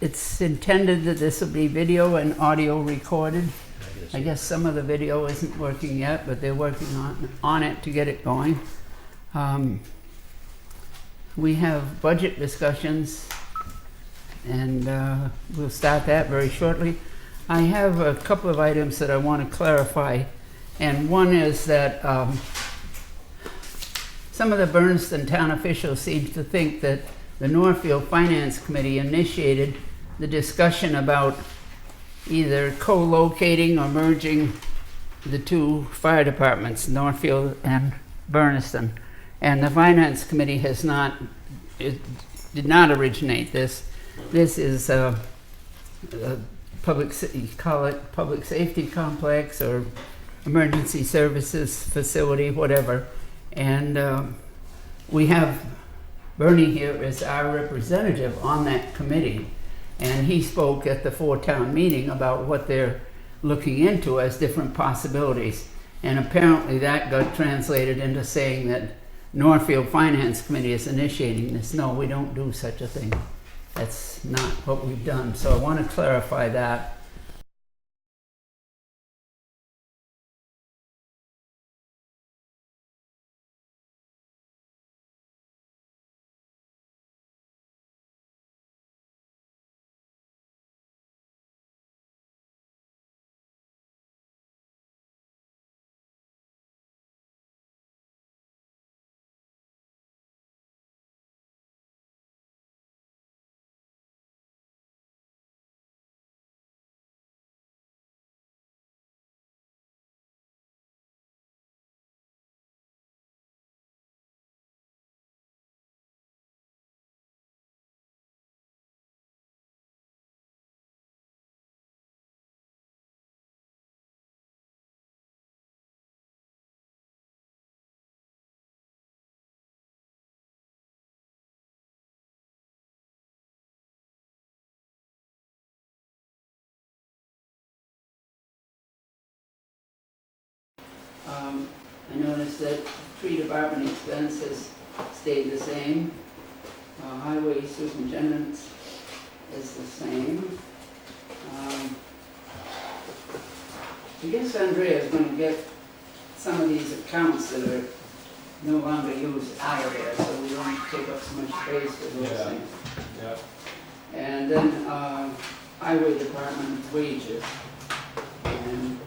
It's intended that this will be video and audio recorded. I guess some of the video isn't working yet, but they're working on it to get it going. We have budget discussions, and we'll start that very shortly. I have a couple of items that I want to clarify, and one is that some of the Bernardston town officials seem to think that the Northfield Finance Committee initiated the discussion about either co-locating or merging the two fire departments, Northfield and Bernardston. And the Finance Committee has not, it did not originate this. This is a you call it public safety complex or emergency services facility, whatever. And we have Bernie here as our representative on that committee. And he spoke at the four-town meeting about what they're looking into as different possibilities. And apparently that got translated into saying that Northfield Finance Committee is initiating this. No, we don't do such a thing. That's not what we've done. So I want to clarify that. I noticed that tree department expenses stayed the same. Highway superintendent is the same. I guess Andrea is going to get some of these accounts that are no longer used out of there, so we don't take up so much space for those things. Yeah. And then highway department wages. And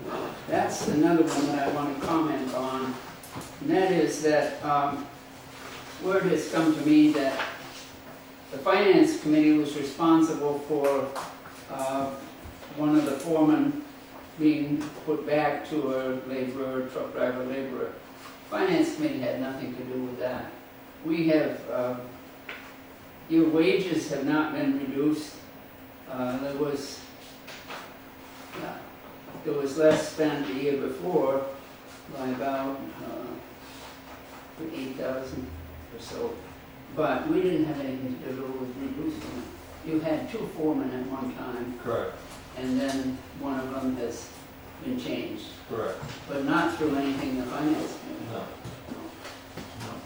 that's another one that I want to comment on. And that is that word has come to me that the Finance Committee was responsible for one of the foremen being put back to a laborer, truck driver laborer. Finance Committee had nothing to do with that. We have, your wages have not been reduced. There was less spent the year before by about 8,000 or so. But we didn't have anything to do with reducing it. You had two foremen at one time. Correct. And then one of them has been changed. Correct. But not through anything the Finance Committee. No.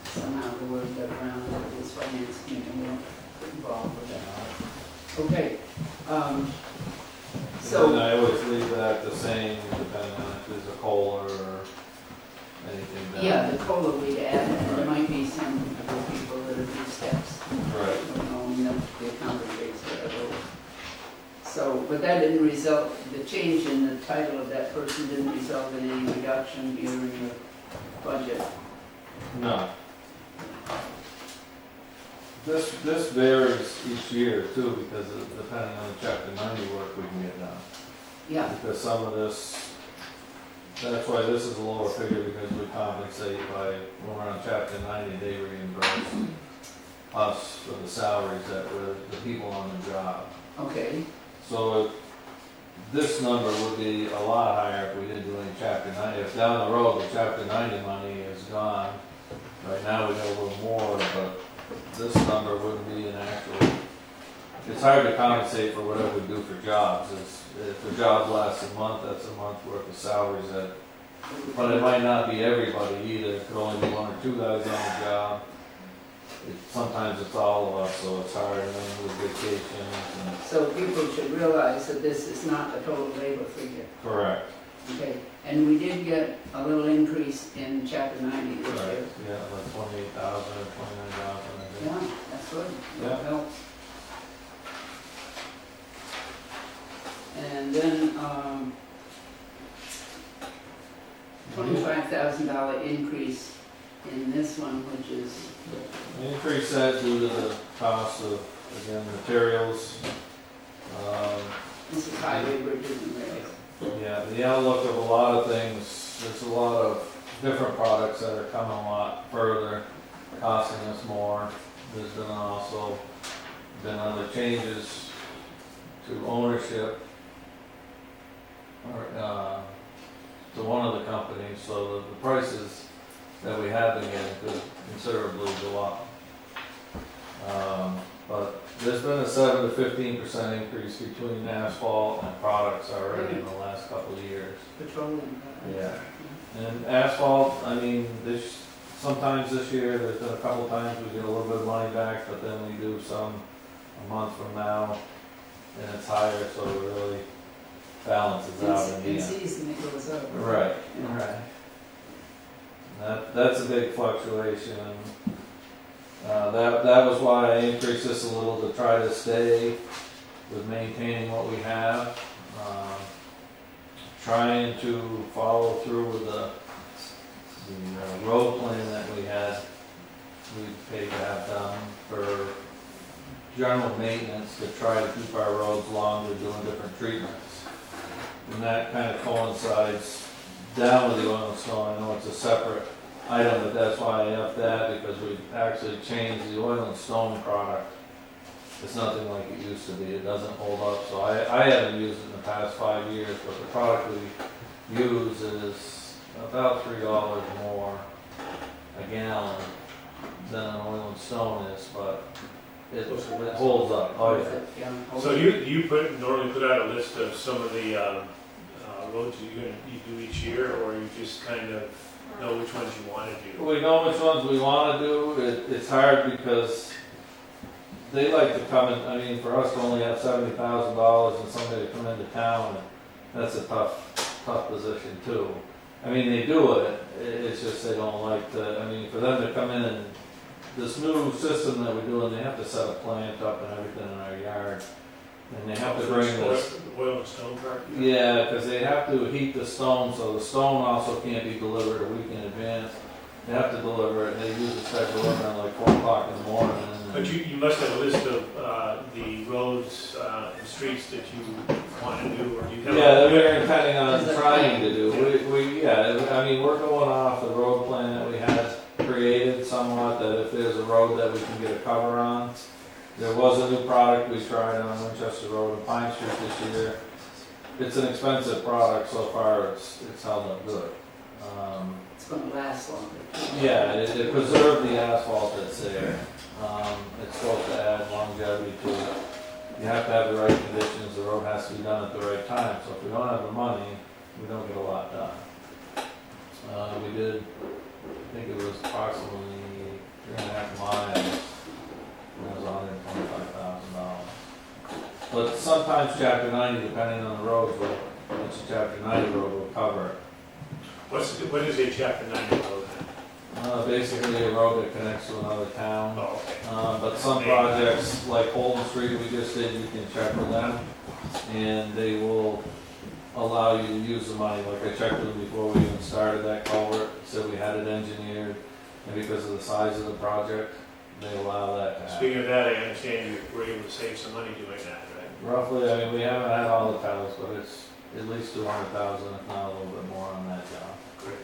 Somehow the word got around that it was Finance Committee and we weren't involved with that. Okay. So I always leave that the same, depending on if there's a COLA or anything. Down. Yeah, the COLA we'd add, and there might be some other people that are do steps. Right. The accounting rates that are low. So, but that didn't result, the change in the title of that person didn't result in any reduction during the budget. No. This varies each year too, because depending on the chapter 90 work we can get done. Yeah. Because some of this, that's why this is a lower figure, because we compensate by, when we're on chapter 90, they reimburse us for the salaries that were the people on the job. Okay. So this number would be a lot higher if we didn't do any chapter 90. If down the road the chapter 90 money is gone, right now we got a little more, but this number wouldn't be an actual. It's hard to compensate for whatever we do for jobs. If the job lasts a month, that's a month worth of salaries. But it might not be everybody either. It could only be one or two guys on the job. sometimes it's all of us, so it's hard, and then with vacations and. So people should realize that this is not the total labor figure. Correct. Okay, and we did get a little increase in chapter 90 this Right, year. yeah, like 28,000 or 29,000, I think. Yeah, that's good. Yeah. That helps. And then, $25,000 increase in this one, which is, We increased that due to the cost of, again, materials. this is highway bridges and rails. Yeah, the outlook of a lot of things, there's a lot of different products that are coming a lot further, costing us more. There's been also been other changes to ownership, or, to one of the companies, so the prices that we have been getting could considerably go up. But there's been a 7 to 15% increase between asphalt and products already in the last couple of years. Petroleum. Yeah. And asphalt, I mean, sometimes this year, there's been a couple times we get a little bit of money back, but then we do some a month from now, and it's higher, so it really balances out in the In end. season it goes up. Right, Yeah. right. That's a big fluctuation, and that was why I increased this a little, to try to stay with maintaining what we have. Trying to follow through with the road plan that we paid to have done for general maintenance, to try to keep our roads longer, doing different treatments. And that kind of coincides down with the oil and stone. I know it's a separate item, but that's why I upped that, because we actually changed the oil and stone product. It's nothing like it used to be. It doesn't hold up. So I haven't used it in the past 5 years, but the product we use is about $3 more a gallon than an oil and stone is, but it holds up. Oh, yeah. Yeah. So you normally put out a list of some of the roads you do each year, or you just kind of know which ones you want to do? We know which ones we want to do. It's hard because they like to come in. I mean, for us to only have $70,000 and somebody to come into town, that's a tough position too. I mean, they do it. It's just they don't like to. I mean, for them to come in and this new system that we're doing, they have to set a plant up and everything in our yard, and they have to bring this. The oil and stone part? Yeah, because they have to heat the stone, so the stone also can't be delivered a week in advance. They have to deliver it, and they usually start delivering at like 4 o'clock in the morning. But you must have a list of the roads and streets that you want to do, or you have? Yeah, that we're intending on trying to do. I mean, we're going off the road plan that we had created somewhat, that if there's a road that we can get a cover on. There was a new product we tried on Winchester Road and Pine Street this year. It's an expensive product so far, it's held up good. It's going to last longer. Yeah, it preserved the asphalt that's there. It's supposed to add longevity to it. You have to have the right conditions, the road has to be done at the right time, so if we don't have the money, we don't get a lot done. We did, I think it was approximately 3.5 miles, and it was $125,000. But sometimes chapter 90, depending on the roads, which chapter 90 road will cover it. What is a chapter 90 road? Basically a road that connects to another town. Oh, okay. But some projects, like Holden Street we just did, you can check with them, and they will allow you to use the money. Like I checked with them before we even started that culvert, said we had it engineered, and because of the size of the project, they allow that to happen. Speaking of that, I understand you were able to save some money doing that, right? Roughly, I mean, we haven't had all the tiles, but it's at least 200,000, if not a little bit more on that job. Great.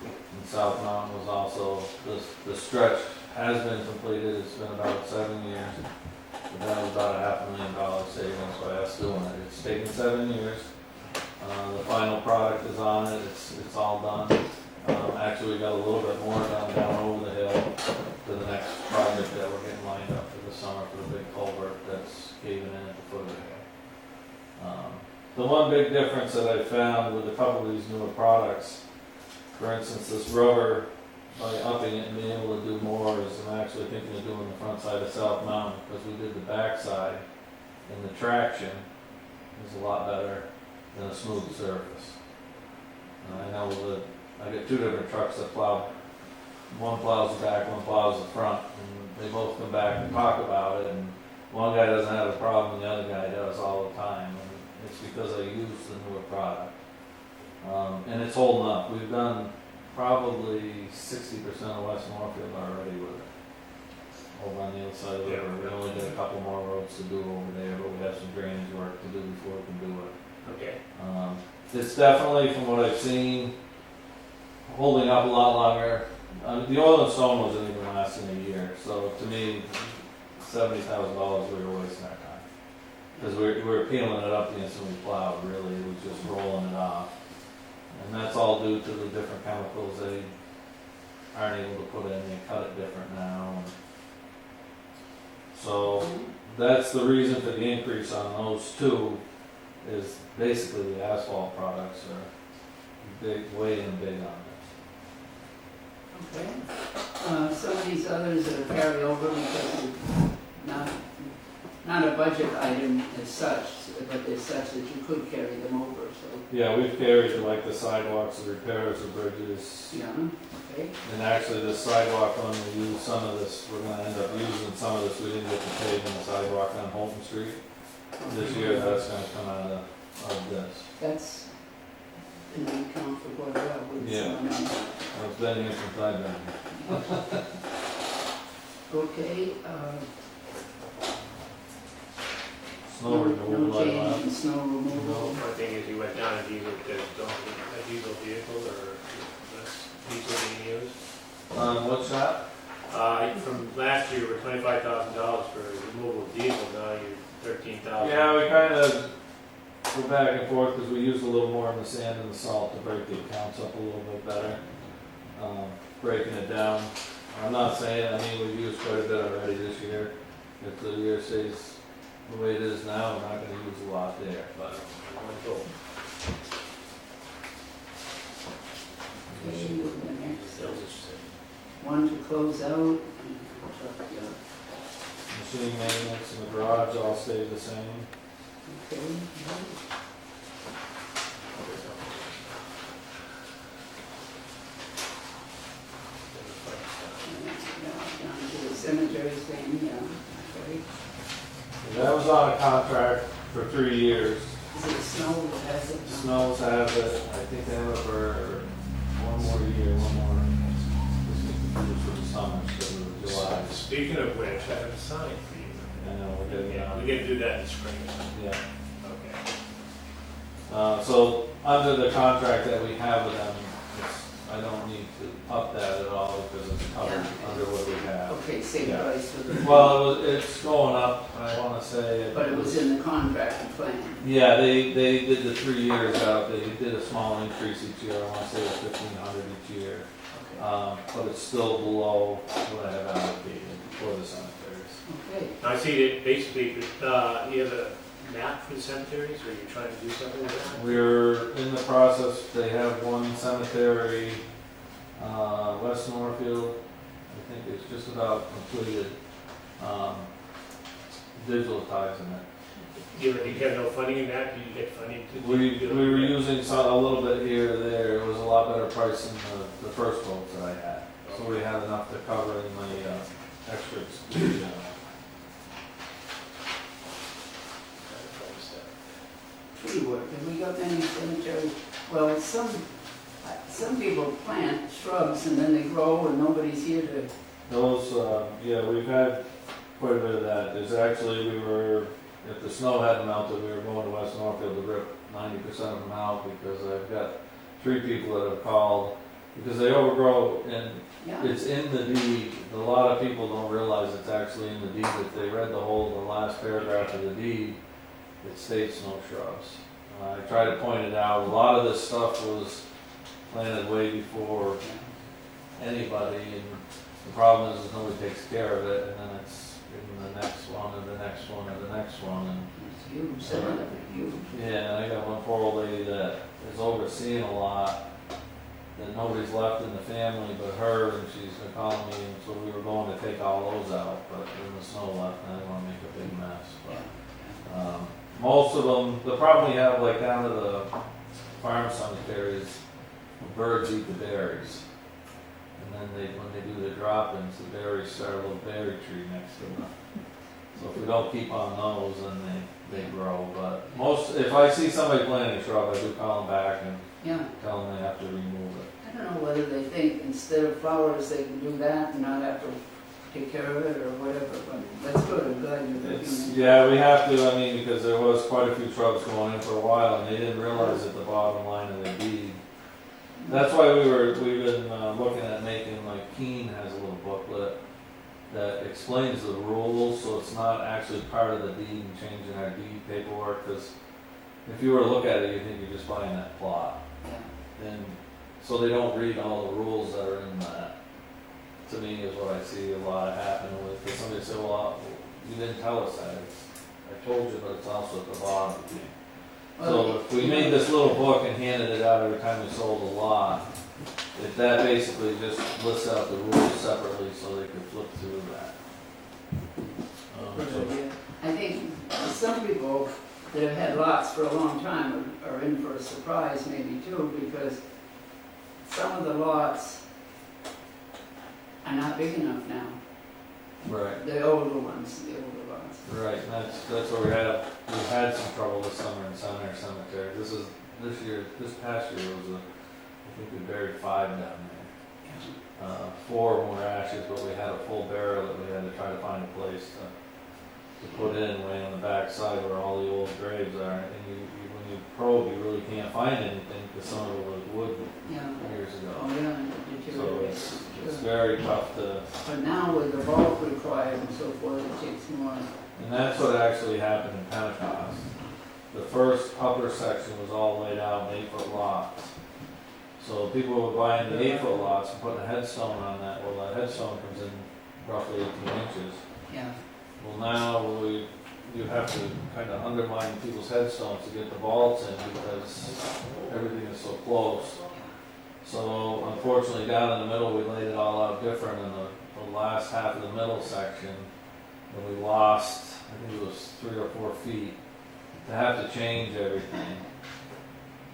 And South Mountain was also, the stretch has been completed, it's been about 7 years. But that was about a $500,000 savings by us doing it. It's taken 7 years. The final product is on it, it's all done. Actually, we got a little bit more done down over the hill to the next project that we're getting lined up for the summer for the big culvert that's caving in at the foot of the hill. The one big difference that I found with a couple of these newer products, for instance, this rubber, by upping it and being able to do more, is I'm actually thinking of doing of South Mountain, because we did the backside, and the traction is a lot better than a smooth surface. I know that I get two different trucks that plow. One plows the back, one plows the front, and they both come back and talk about it, and one guy doesn't have a problem, the other guy does all the time, and it's because I use the newer product. And it's holding up. We've done probably 60% of West Northfield already with it. Over on the other side of the river. We only got a couple more roads to do over there, but we have some drainage work to do before we can do it. Okay. It's definitely, from what I've seen, holding up a lot longer. The oil and stone wasn't even lasting a year, so to me, $70,000 we were wasting our time. Because we were peeling it up the instant we plowed, really, it was just rolling it off. And that's all due to the different chemicals they aren't able to put in, they cut it different now. And so that's the reason for the increase on those two, is basically the asphalt products are big, way in big on this. Okay. Some of these others that are carry over because they're not a budget item as such, but they're such that you could carry them over, so. Yeah, we've carried like the sidewalks, the repairs of bridges. Yeah, okay. And actually the sidewalk one, we used some of this, we're gonna end up using some of this, we didn't get to pave in the sidewalk on Holton Street. This year, that's gonna come out of this. That's in the account for quite a while with Yeah. some money. I've been here since I've been here. Okay, Snow removal, no like change that. in snow removal. One thing is you went down a diesel, a diesel vehicle or less diesel being used. What's that? From last year, we were $25,000 for removal of diesel, now you're $13,000. Yeah, we kind of go back and forth because we used a little more in the sand and the salt to break the accounts up a little bit better. Breaking it down. I'm not saying, I mean, we've used quite a bit already this year. If the year stays the way it is now, we're not going to use a lot there, but. Okay, the next one to close out. Machine maintenance in the garage all stay the same. Okay. Down to the cemetery thing, yeah, okay. That was on a contract for 3 years. Is it snow that has it? Snows have it, I think they have it for one more year, one more. This for the summer, so it was July. Speaking of which, I have a sign for you. I know, we're getting Yeah, on. we get to do that in the spring. Yeah. Okay. So under the contract that we have with them, I don't need to up that at all because it's covered Yeah. under what we have. Okay, same Yeah. price for the. Well, it's going up, I want to say. But it was in the contract plan. Yeah, they did the 3 years out, they did a small increase each year, I want to say it was 1,500 each year. Okay. But it's still below what I have allocated for the cemeteries. Okay. I see that basically, you have a map for the cemeteries, or you're trying to do something with that? We're in the process, they have one cemetery, West Northfield, I think it's just about completed, digitalizing it. You have no funding in that, do you get funding to We do were using some, a little bit here or there, it was a lot better price than the first quotes that I had. So we had enough to cover in my, extras. Tree work, have we got any cemetery? Well, some people plant shrubs and then they grow and nobody's here to. Those, yeah, we've had quite a bit of that. There's actually, if the snow hadn't melted, we were going to West Northfield to rip 90% of them out because I've got 3 people that have called because they overgrow and Yeah. it's in the deed. A lot of people don't realize it's actually in the deed. If they read the last paragraph of the deed, it states no shrubs. I try to point it out. A lot of this stuff was planted way before anybody, and the problem is nobody takes care of it, and then it's in the next one, and the next one, and the next one, and It's huge, some of them are huge. yeah, and I got one poor old lady that is overseeing a lot, that nobody's left in the family but her, and she's been calling me, and so we were going to take all those out, but then the snow left, and I didn't wanna make a big mess, but, most of them, the problem we have, like down to the farm cemeteries, birds eat the berries. And then when they do the drop-ins, the berries start a little berry tree next to them. So if we don't keep on those, then they grow, but if I see somebody planting a shrub, I do call them back and Yeah, tell them they have to remove it. I don't know whether they think instead of flowers, they can do that and not have to take care of it or whatever, but that's good, I'm glad you're looking at it. Yeah, we have to, I mean, because there was quite a few shrubs going in for a while, and they didn't realize at the bottom line of the deed. That's why we've been looking at making, like Keene has a little booklet that explains the rules, so it's not actually part of the deed and changing our deed paperwork, because if you were to look at it, you'd think you're just buying that plot. Yeah. And so they don't read all the rules that are in that. To me, is what I see a lot happening with, because somebody said, well, you didn't tell us that. I told you, but it's also at the bottom. So if we made this little book and handed it out every time we sold a lot, that basically just lists out the rules separately so they could flip through that. Good idea. I think some people that have had lots for a long time are in for a surprise maybe too, because some of the lots are not big enough now. Right. The older ones, the older lots. Right, and that's where we've had some trouble this summer in Center Cemetery. This past year was I think we buried 5 down there. 4 of them were ashes, but we had a full burial that we had to try to find a place to put in way on the back side where all the old graves are. And when you probe, you really can't find anything because some of it was wood years ago. Oh, yeah, and So deteriorates. it's very tough to. But now with the bulk required and so forth, it takes more. And that's what actually happened in Pentecost. The first upper section was all laid out in 8-foot lots. So people were buying the 8-foot lots and putting a headstone on that. Well, that headstone comes in roughly 18 inches. Yeah. Well, now you have to kind of undermine people's headstones to get the vaults in because everything is so close. So unfortunately, down in the middle, we laid it all out different in the last half of the middle section. And we lost, I think it was 3 or 4 feet to have to change everything.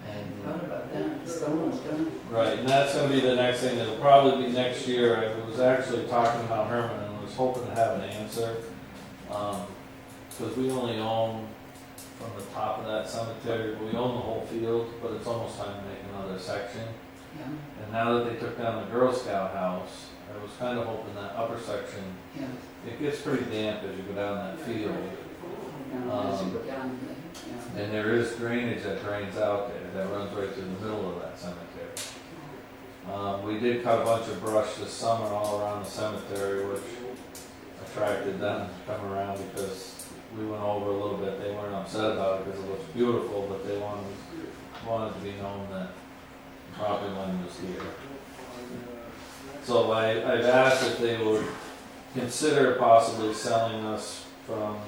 I hadn't thought about that, the stone's done. Right, and that's going to be the next thing. It'll probably be next year. I was actually talking about Herman and was hoping to have an answer. Because we only own from the top of that cemetery, we own the whole field, but it's almost time to make another section. Yeah. And now that they took down the Girl Scout house, I was kind of hoping that upper section, Yeah. it gets pretty damp as you go down that field. As you go down, yeah. And there is drainage that drains out there that runs right through the middle of that cemetery. We did cut a bunch of brush this summer all around the cemetery, which attracted them to come around because we went over a little bit. They weren't upset about it because it looks beautiful, but they wanted to be known that the property line was here. So I've asked if they would consider possibly selling us from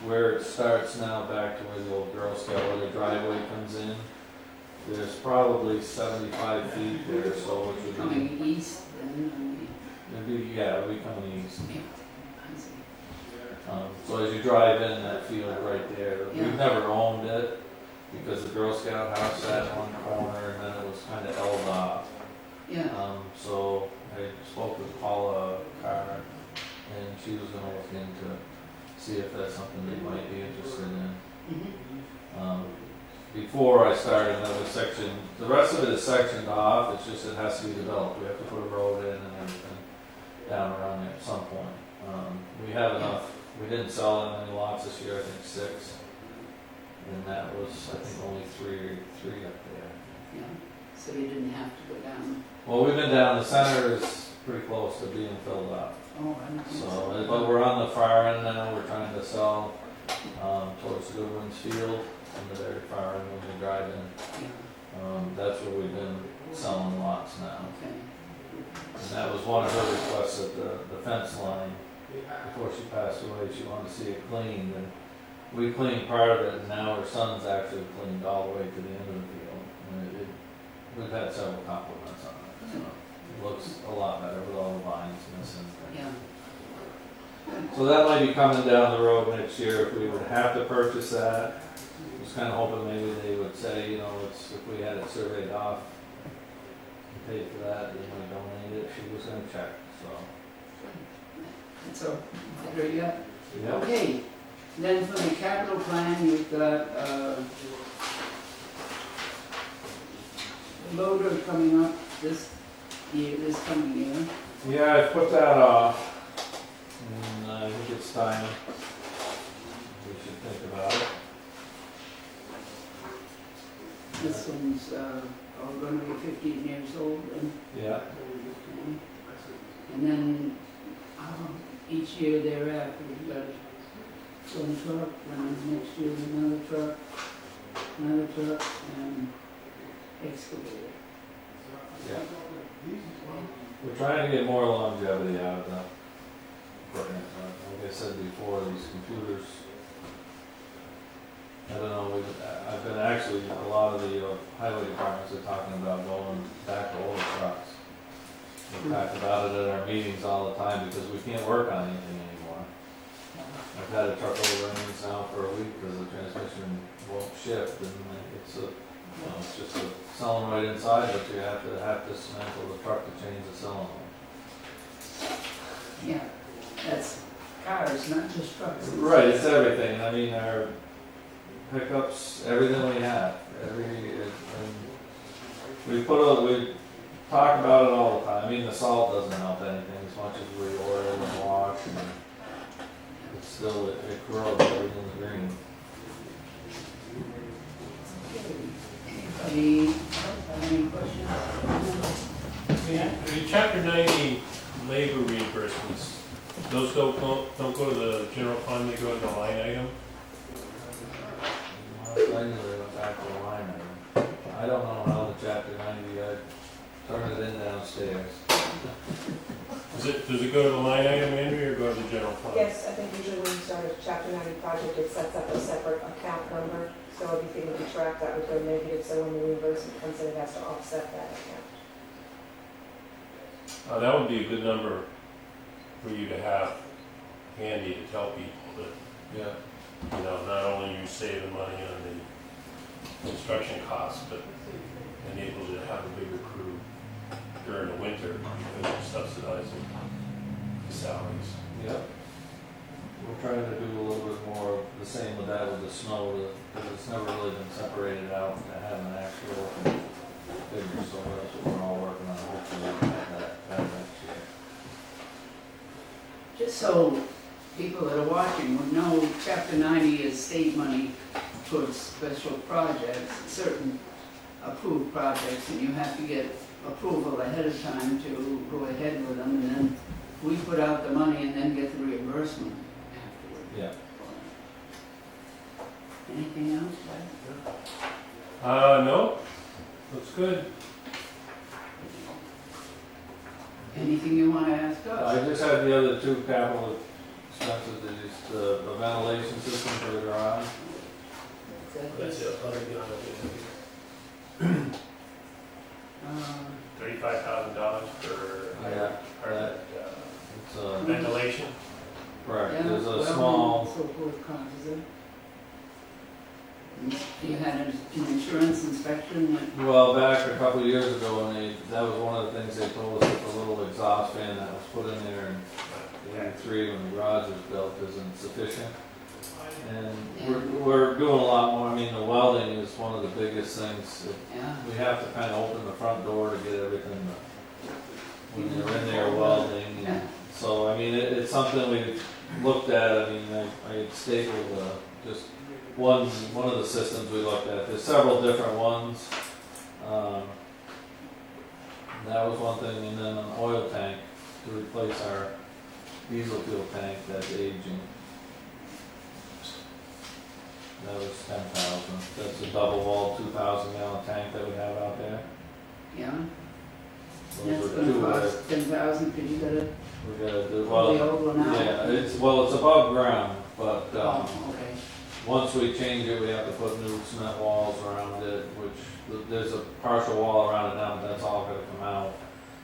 where it starts now back to where the old Girl Scout, where the driveway comes in. There's probably 75 feet there, so which would be, Coming east, then, it'd be coming east. yeah, I see. So as you drive in that field right there, Yeah. we've never owned it because the Girl Scout house sat in one corner and then it was kind of held off. Yeah, So I spoke with Paula Carr and she was gonna look into see if that's something they might be interested in. mhm, Before I started another section, the rest of it is sectioned off, it's just it has to be developed. We have to put a road in and everything down around there at some point. We have enough, we didn't sell that many lots this year, I think 6. And that was, I think, only three up there. yeah, so you didn't have to go down. Well, we've been down, the center is pretty close to being filled up. Oh, I don't think So, but we're on the far end now, we're trying to sell towards the Goodwin's Field, on the very far end when you drive in. Yeah, That's where we've been selling lots now. okay, And that was one of her requests at the fence line. Before she passed away, she wanted to see it cleaned, and we cleaned part of it, and now her son's actually cleaned all the way to the end of the field. And we've had several compliments on it, so it looks a lot better with all the lines missing. Yeah. So that might be coming down the road next year if we would have to purchase that. Was kind of hoping maybe they would say, you know, it's, if we had it surveyed off, and paid for that, they might donate it. She was gonna check, so. So, there you go. Yep. Okay, then for the capital plan, you've got, loader coming up this year, this coming year. Yeah, I put that off, and I think it's time we should think about it. This one's, gonna be 15 years old, and, Yeah, and then, each year thereafter, we've got one truck, and next year another truck, and excavator. yeah. We're trying to get more longevity out of the equipment. Like I said before, these computers, I don't know, I've been actually, a lot of the highway departments are talking about going back to older trucks. We talk about it at our meetings all the time because we can't work on anything anymore. I've had a truck over earnings now for a week because the transmission won't shift, and it's it's just a solenoid inside, but you have to dismantle the truck to change the solenoid. Yeah, that's cars, not just trucks. Right, it's everything. I mean, our pickups, everything we have, we talk about it all the time. I mean, the salt doesn't help anything as much as we oil and wash, and it's still, it corrodes everything's green. Anybody else have any questions? The Chapter 90 labor reimbursements, those don't go to the general fund, they go to the line item? I usually go back to the line item. I don't know how the Chapter 90, I turn it in downstairs. Does it go to the line item, Andrea, or go to the general fund? Yes, I think usually when you start a Chapter 90 project, it sets up a separate account number, so everything would be tracked, that would go negative, so when the reimbursement comes in, it has to offset that account. That would be a good number for you to have handy to tell people that, Yeah. you know, not only you saving money on the construction costs, but enable you to have a bigger crew during the winter because you're subsidizing the salaries. Yep. We're trying to do a little bit more of the same with that with the snow, because it's never really been separated out to have an actual figure, so that's what we're all working on, hopefully we'll have that next year. Just so people that are watching would know, Chapter 90 is state money towards special projects, certain approved projects, and you have to get approval ahead of time to go ahead with them, and then we put out the money and then get the reimbursement afterward. Yeah. Anything else, Bud? No, looks good. Anything you want to ask I us? just had the other two capital expenses, the ventilation system for the garage. That's it, $35,000 for Yeah. our It's ventilation. correct, Yeah, there's a well, small, so forth causes it. You had an insurance inspection that well, back a couple of years ago, when that was one of the things they told us, that the little exhaust fan that was put in there in '83 when the garage was built isn't sufficient. And we're doing a lot more. I mean, the welding is one of the biggest things. yeah. We have to kind of open the front door to get everything, when you're in there welding. Yeah. So, I mean, it's something we've looked at. I mean, I stapled just one of the systems we looked at. There's several different ones. That was one thing, and then an oil tank to replace our diesel fuel tank that's aging. That was 10,000. That's a double wall 2,000 gallon tank that we have out there. Yeah, Those that's are gonna two. cost 10,000, because you gotta We gotta do, pull the well, old one out. yeah, it's above ground, but, Oh, okay. once we change it, we have to put new cement walls around it, which there's a partial wall around it now, but that's all gonna come out.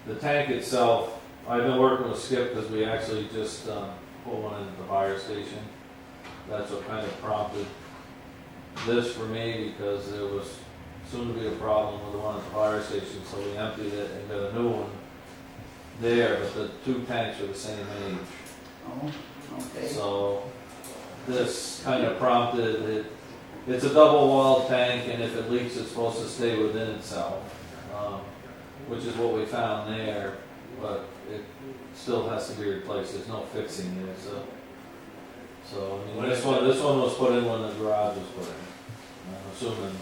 The tank itself, I've been working with Skip because we actually just put one in the fire station. That's what kind of prompted this for me, because there was soon to be a problem with the one at the fire station, so we emptied it and got a new one there, but the two tanks are the same age. Oh, okay. So this kind of prompted it. It's a double-walled tank, and if it leaks, it's supposed to stay within itself, which is what we found there. But it still has to be replaced. There's no fixing it. So I mean, this one was put in when the garage was put in. I'm assuming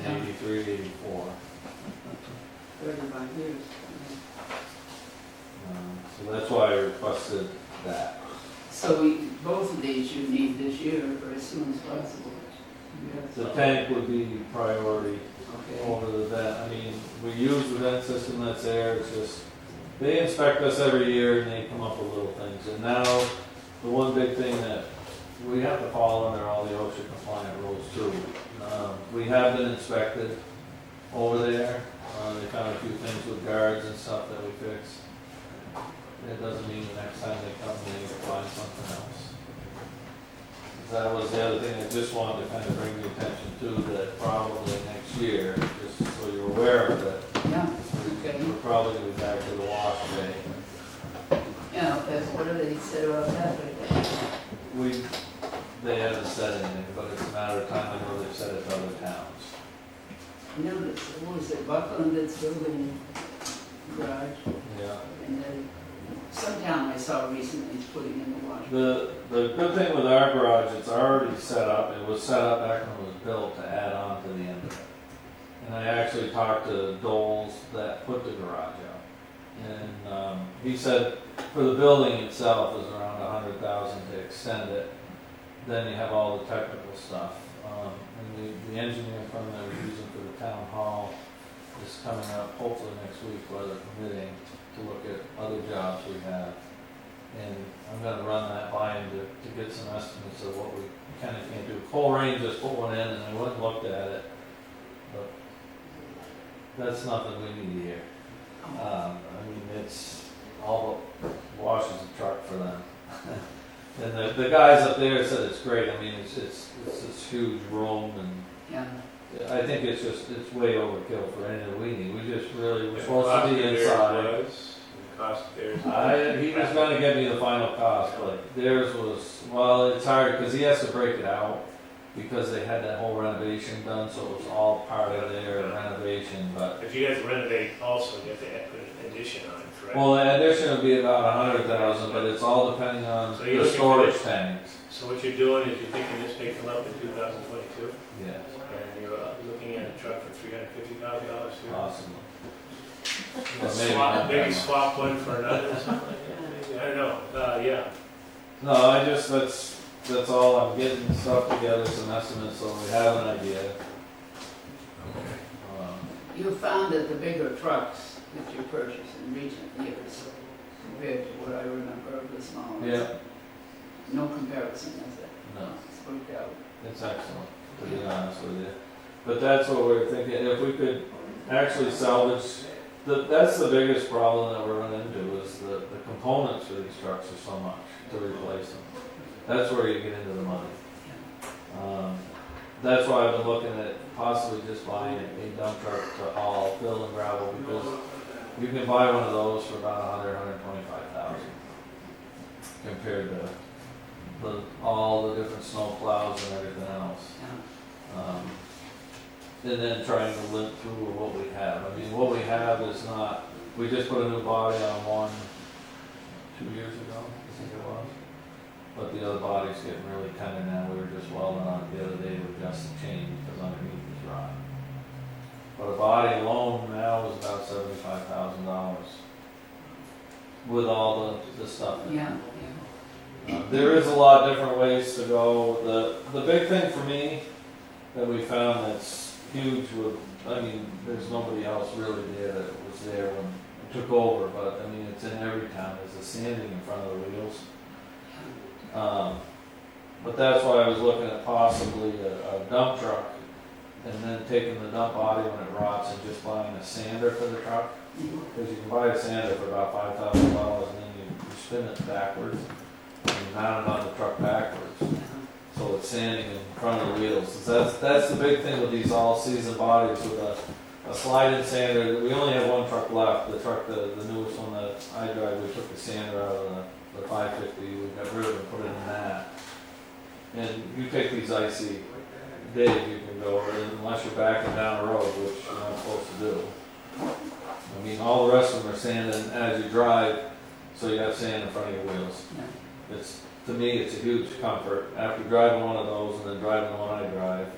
in '83, '84. 35 years. So that's why I requested that. So both of these you need this year or as soon as possible. Yes. The tank would be priority Okay. over the vent. I mean, we use the vent system that's there. It's just, they inspect us every year and they come up with little things. And now, the one big thing that we have to follow under all the OSHA compliant rules too. We have been inspected over there. They found a few things with guards and stuff that we fixed. It doesn't mean the next time they come, they find something else. That was the other thing I just wanted to kind of bring your attention to, that probably next year, just so you're aware of it, Yeah, okay. we're probably going to be back to the wash bay. Yeah, okay, what do they say about that? They haven't said anything, but it's a matter of time. I know they've said it to other towns. No, what was it, Buckland that's building a garage? Yeah. And then some town I saw recently is putting in the wash. The good thing with our garage, it's already set up. It was set up back when it was built to add on to the end of it. And I actually talked to Doles that put the garage out. And he said for the building itself is around $100,000 to extend it. Then you have all the technical stuff. And the engineering firm that we're using for the town hall is coming up hopefully next week, weather permitting, to look at other jobs we have. And I'm gonna run that by him to get some estimates of what we can and can't do. Cole Rain just put one in and I went and looked at it, but that's nothing we need here. I mean, it's all but washes a truck for them. And the guys up there said it's great. I mean, it's this huge room, and Yeah, I think it's way overkill for anything that we need. We're supposed to be inside. Cost theirs. He was gonna give me the final cost, but theirs was, well, it's hard because he has to break it out because they had that whole renovation done, so it was all part of their renovation, but. If you have to renovate also, you have to put an addition on it, correct? Well, the addition would be about 100,000, but it's all depending on So you're the looking storage for tanks. So what you're doing is you're thinking this may come up in 2022, Yes, and you're looking at a truck for $350,000 too. possibly. Maybe swap one for another or something? I don't know, yeah. No, that's all. I'm getting stuff together, some estimates, so we have an idea. you found that the bigger trucks that you purchased in recent years compared to what I remember of the small ones. Yeah, No comparison, is it? no, It's worked out. it's excellent, to be honest with you. But that's what we're thinking, if we could actually salvage, that's the biggest problem that we're running into, is the components for these trucks are so much to replace them. That's where you get into the money. That's why I've been looking at possibly just buying a dump truck to haul fill and gravel, because you can buy one of those for about $125,000 compared to all the different snow plows and everything else. Yeah. And then trying to limp through what we have. I mean, what we have is not, we just put a new body on one 2 years ago, I think it was. But the other body's getting really tender now. We were just welding on it the other day to adjust the chain because underneath is rotten. But a body alone now is about $75,000 with all the stuff in it. Yeah, There is a lot of different ways to go. The big thing for me that we found that's huge with, I mean, there's nobody else really there that was there when it took over, but I mean, it's in every town, is the sanding in front of the wheels. But that's why I was looking at possibly a dump truck, and then taking the dump body when it rots and just buying a sander for the truck. Because you can buy a sander for about $5,000, and then you spin it backwards, and you mount it on the truck backwards. So it's sanding in front of the wheels. So that's the big thing with these all-season bodies with a slide-in sander. We only have one truck left. The truck, the newest one that I drive, we took the sander out of the 550. We got rid of it and put it in that. And you take these icy days, you can go, unless you're backing down the road, which you're not supposed to do. I mean, all the rest of them are sanding as you drive, so you have sand in front of your wheels. It's, to me, it's a huge comfort after driving one of those and then driving the one I drive.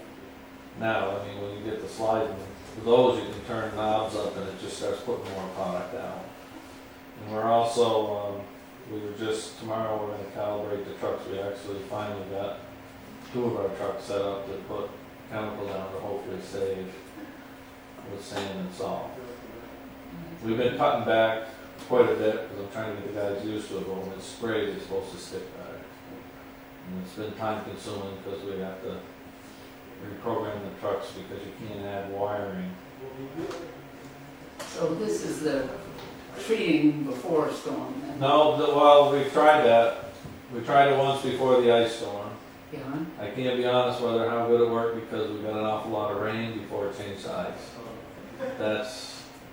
Now, I mean, when you get the sliding, with those you can turn knobs up and it just starts putting more product out. And we're also, tomorrow we're going to calibrate the trucks. We actually finally got 2 of our trucks set up to put chemical down to hopefully save with sand and salt. We've been cutting back quite a bit because I'm trying to get the guys used to it, but when it's sprayed, it's supposed to stick better. And it's been time consuming because we have to reprogram the trucks because you can't add wiring. So this is the treating before a storm then? No, well, we've tried that. We tried it once before the ice storm. Yeah, I can't be honest whether how good it worked because we got an awful lot of rain before it changed size.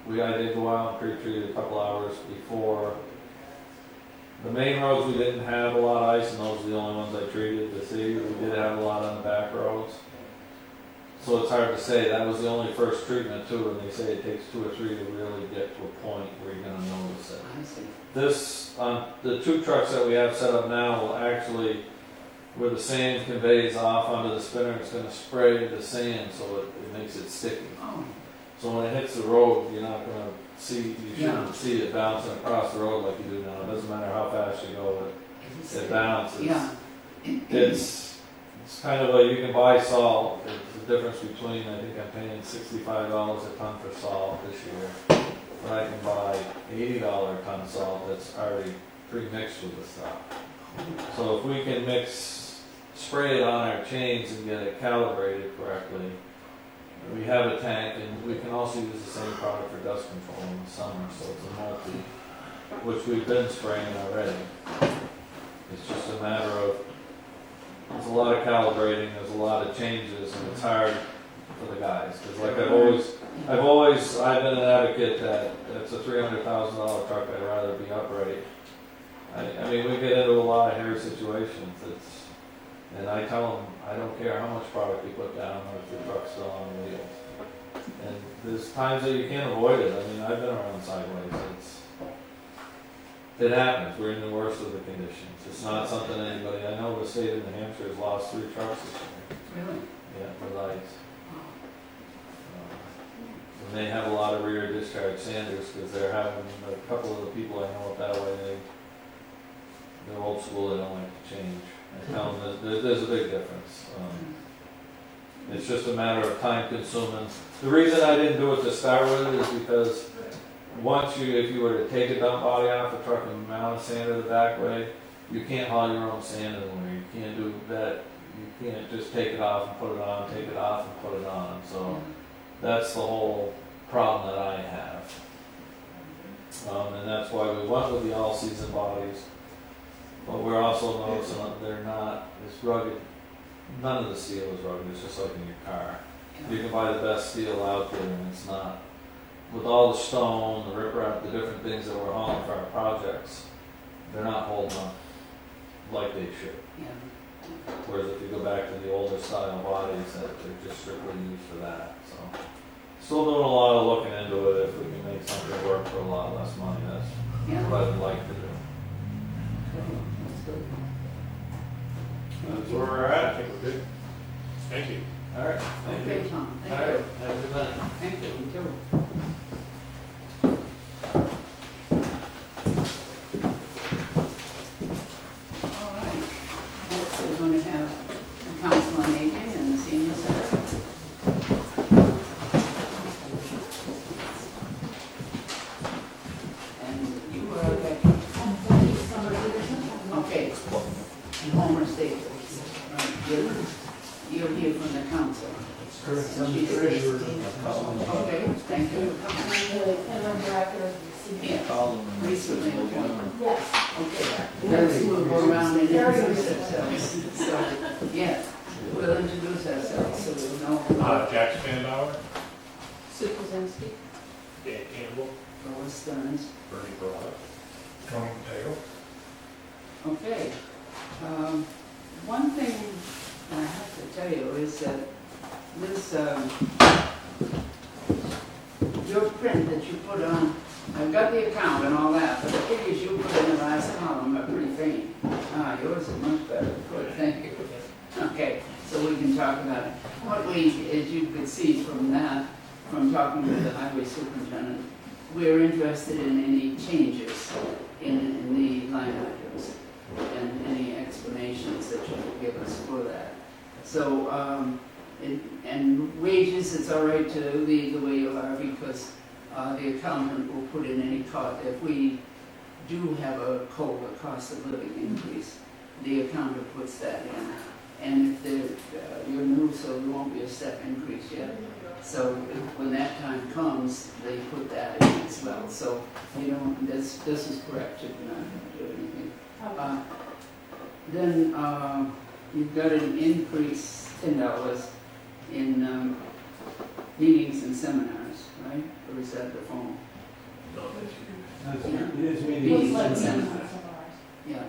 I did go out and pre-treat a couple hours before. The main roads we didn't have a lot of ice, and those are the only ones I treated to see. We did have a lot on the back roads. So it's hard to say. That was the only first treatment too, and they say it takes 2 or 3 to really get to a point where you're going to notice it. I see. This, the 2 trucks that we have set up now will actually, where the sand conveys off onto the spinner, it's going to spray the sand so it makes it sticky. Oh, So when it hits the road, you're not going to you shouldn't Yeah. see it bouncing across the road like you do now. It doesn't matter how fast you go, it bounces. yeah. It's kind of like you can buy salt. It's the difference between, I think I'm paying $65 a ton for salt this year, but I can buy $80 a ton salt that's already pre-mixed with the stuff. So if we can spray it on our chains and get it calibrated correctly, we have a tank, and we can also use the same product for dust control in the summer, so it's a multi, which we've been spraying already. It's just a matter of, there's a lot of calibrating, there's a lot of changes, and it's hard for the guys, because like I've been an advocate that it's a $300,000 truck, I'd rather be upright. I mean, we get into a lot of hairy situations, and I tell them, I don't care how much product you put down or if the truck's still on the wheels. And there's times that you can't avoid it. I mean, I've been around sideways. It happens. We're in the worst of the conditions. It's not something anybody, I know the state of New Hampshire has lost 3 trucks this year. Really? Yeah, with ice. And they have a lot of rear discharge sanders because they're having, a couple of the people I know up that way, they're old school, they don't like to change. I tell them there's a big difference. It's just a matter of time consuming. The reason I didn't do it to start with is because if you were to take a dump body off a truck and mount a sander the back way, you can't haul your own sand anymore. You can't do that. You can't just take it off and put it on, take it off and put it on. So that's the whole problem that I have. And that's why we went with the all-season bodies. But we're also noticing that they're not as rugged. None of the steel is rugged. It's just like in your car. You can buy the best steel out there, and it's not. With all the stone, the riprap, the different things that we're hauling for our projects, they're not holding up like they should. Yeah. Whereas if you go back to the older style bodies, that they're just strictly used for that. So, still doing a lot of looking into it. If we can make something work for a lot less money, that's what I would like to do. That's good. That's where we're at. I think we're good. Thank you. All right. Thank Okay, you. Tom, All thank right. you. Have a good night. Thank you, you too. All right, next we're going to have the Council on Aging and the Senior Center. And you were okay. Okay, and Homer Staples. council. That's correct. I'm the She's treasurer. Okay, thank you. interim director of the Yeah. Recently appointed. Yes. Okay, let's move around and introduce ourselves. So, yeah, we'll introduce ourselves so we know. Jack Spanbauer, Sue Kuzinski. Dan Campbell, Lois Stearns. Bernie Barada. Tony Mateo. Okay. One thing I have to tell you is that this, your print that you put on, I've got the account and all that, but the figures you put in the last column are pretty faint. Yours is much better. Good, thank you. Okay, so we can talk about it. What we, as you could see from that, from talking with the highway superintendent, we're interested in any changes in the line items and any explanations that you could give us for that. So, and wages, it's all right to leave the way you are because the accountant will put in any cost. If we do have a COLA, cost of living increase, the accountant puts that in. And if you're new, so there won't be a step increase yet. So when that time comes, they put that in as well. So, you know, this is correct, you do not have to do anything. Then you've got an increase, $10 in meetings and seminars, right? Or is that the phone? No, that's you. It is Looks meeting. like Looks like some- seminars. Yeah.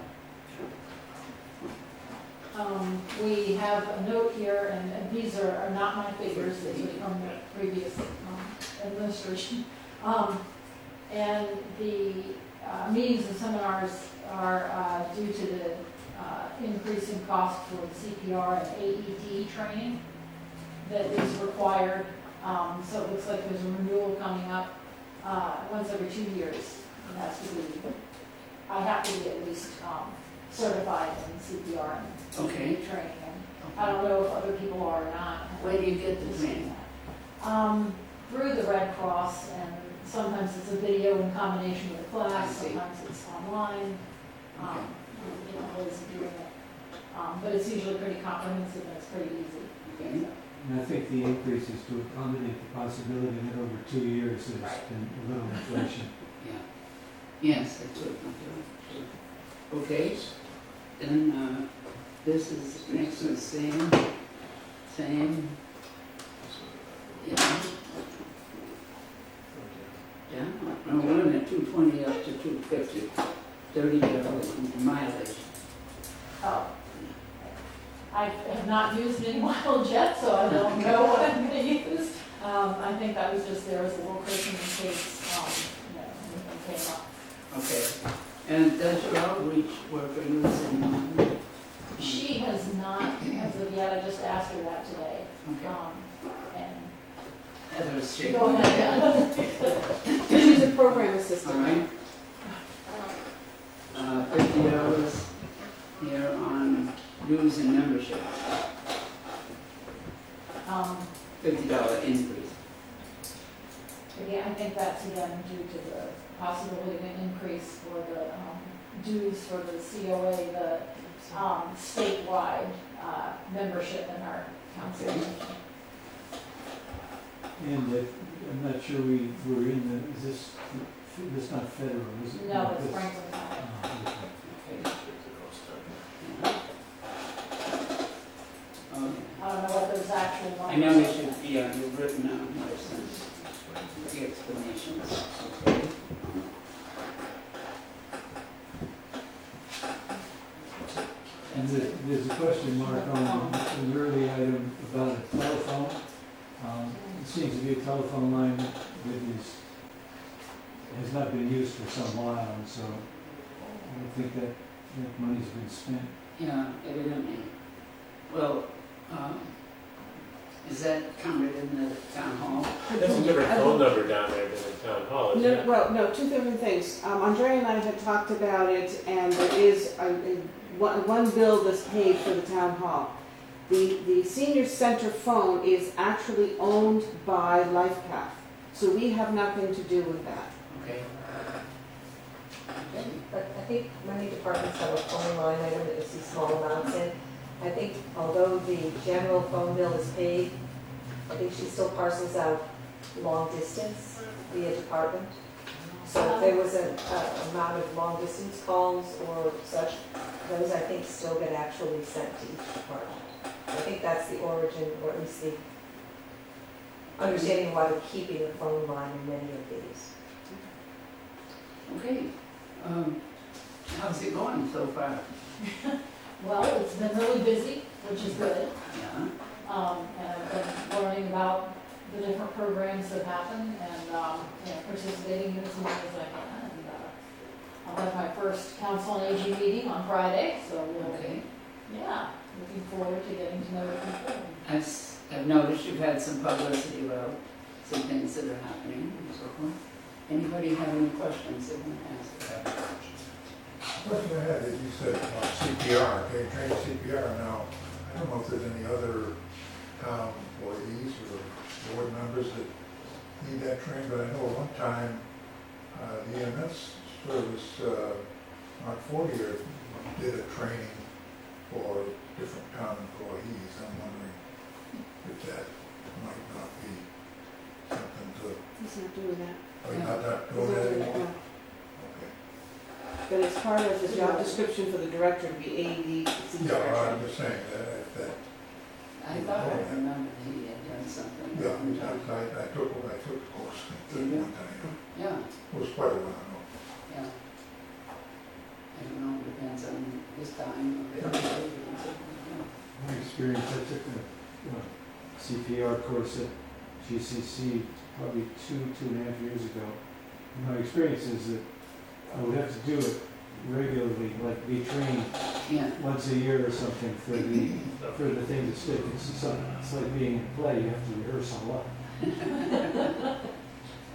We have a note here, and these are not my figures, these are from the previous administration. And the meetings and seminars are due to the increase in cost for the CPR and AED training that is required. So it looks like there's a renewal coming up once every 2 years. It has to be, I have to be at least certified in CPR and Okay. training. And I don't know if other people are or not. Where do you get the training? Through the Red Cross, and sometimes it's a video in combination with a I class, see. sometimes it's online. Okay. You know, ways of doing it. But it's usually pretty comprehensive and it's pretty easy. Okay. And I think the increase is to accommodate the possibility that over 2 years there's been a little inflation. Yeah. Yes, that's what I'm doing. Okay. Then this is next to the same. Yeah. Yeah. No, we're looking at 220 up to 250. $30 mileage. Oh. I have not used any mileage yet, so I don't know what I'm going to use. I think that was just there as a little cushion in case, you know, anything came up. Okay. And does your outreach worker use any? She has not, as of yet, I just asked her that today. Okay. And Heather's shaking. go ahead. She's a program All assistant. right. $50 here on dues and membership. $50 increase. Again, I think that's again due to the possibility of an increase for the dues for the COA, the statewide membership in our council. Okay. And I'm not sure we were in the, is this not federal, is it? No, it's This- Franklin County. Oh, okay. Okay. I don't know what those actual numbers. I know it should be on your written out license, the explanations. Okay. And there's a question mark on an early item about a telephone. It seems to be a telephone line that has not been used for some while, and so I don't think that money's been spent. Yeah, evidently. Well, is that counted in the town hall? That's a different phone number down there than the town hall, isn't it? No, two different things. Andrea and I had talked about it, and there is one bill that's paid for the town hall. The senior center phone is actually owned by LifePath, so we have nothing to do with that. Okay. Okay. But I think many departments have a phone line item that you see small amounts in. I think although the general phone bill is paid, I think she still parcels out long distance via department. So if there was an amount of long distance calls or such, those I think still get actually sent to each department. I think that's the origin, or at least the understanding why they're keeping the phone line in many of these. Okay, how's it going so far? Well, it's been really busy, which is good. Yeah, And I've been learning about the different programs that happen and, participating in as much as I can. And I'll have my first council on aging meeting on Friday, so we'll, okay. yeah, looking forward to getting to know the people. I've noticed you've had some publicity about some things that are happening and so forth. Anybody have any questions they want to ask? Question I had is you said CPR, okay, train CPR. Now, I don't know if there's any other town employees or board members that need that training, but I know at one time the EMS service, Mark Fortier, did a training for different town employees. I'm wondering if that might not be something to, He's not doing that. are you not He's doing not that doing that, anymore? no. Okay. But it's part of the job description for the director to be AED. Yeah, well, I'm just saying that if that, I thought I remembered he had done something. yeah, I took the course at one time. Yeah, It was quite a while ago. yeah. I don't know, depends on his time of it. My experience, I took a CPR course at GCC probably 2.5 years ago. And my experience is that I would have to do it regularly, like be trained Yeah, once a year or something for the thing to stick. It's like being in a play, you have to rehearse a lot.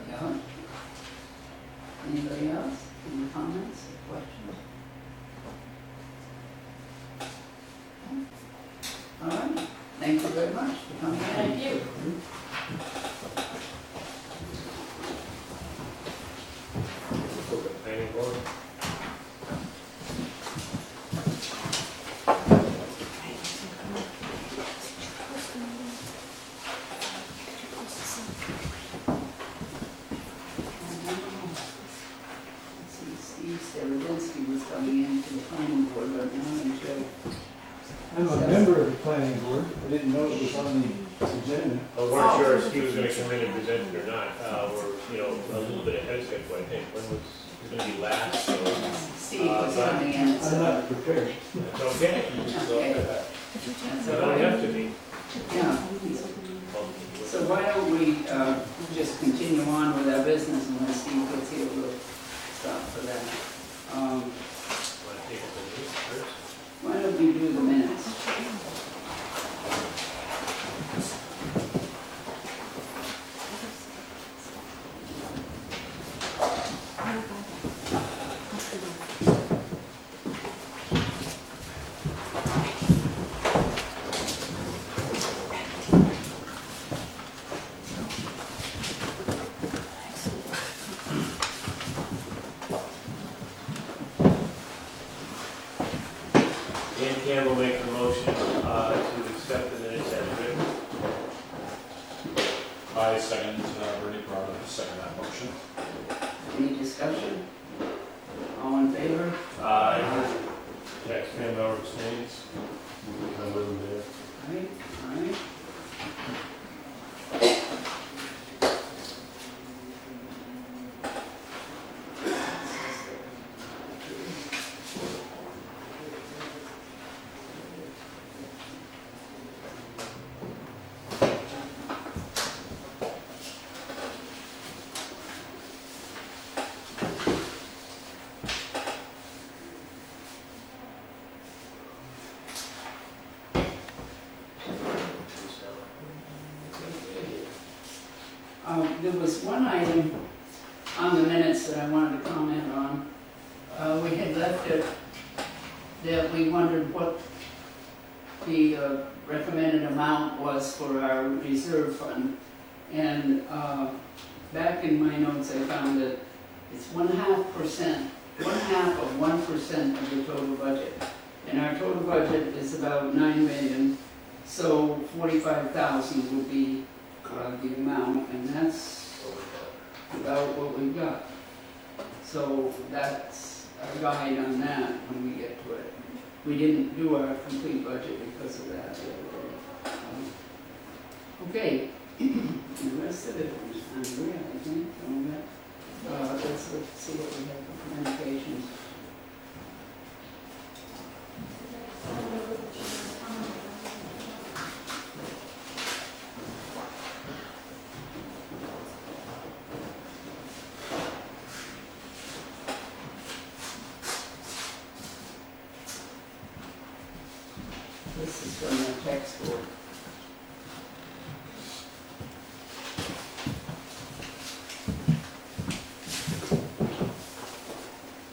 yeah. Anybody else? Any comments or questions? All right, thank you very much for coming in. Thank you. Planning board? Steve Starodinski was coming in to the planning board right now, and Joe. I'm a member of the planning board. I didn't know it was on the agenda. I wasn't sure if he was gonna come in and present it or not, we're, a little bit ahead of schedule, I think, when was, it was gonna be last, so Steve was coming in, I'm so. not prepared. it's okay. Okay. So I don't have to be. Yeah, so why don't we just continue on with our business, and when Steve gets here, we'll stop for that. Want to take up the news first? Why don't we do the minutes? Dan Campbell make the motion, to accept the minutes as written. I second, Bernie Carter, second that motion. Any discussion? All in favor? Jack Campbell abstains. I wasn't there. All right, all right. There was one item on the minutes that I wanted to comment on. We had left it that we wondered what the recommended amount was for our reserve fund. And back in my notes, I found that it's 0.5%, 1/2 of 1% of the total budget. And our total budget is about 9 million, so 45,000 would be the amount, and that's about what we've got. So that's our guide on that when we get to it. We didn't do our complete budget because of that the other day. Okay, the rest of it was Andrea, I think, on that. Let's see what we have for communications. This is from the textbook.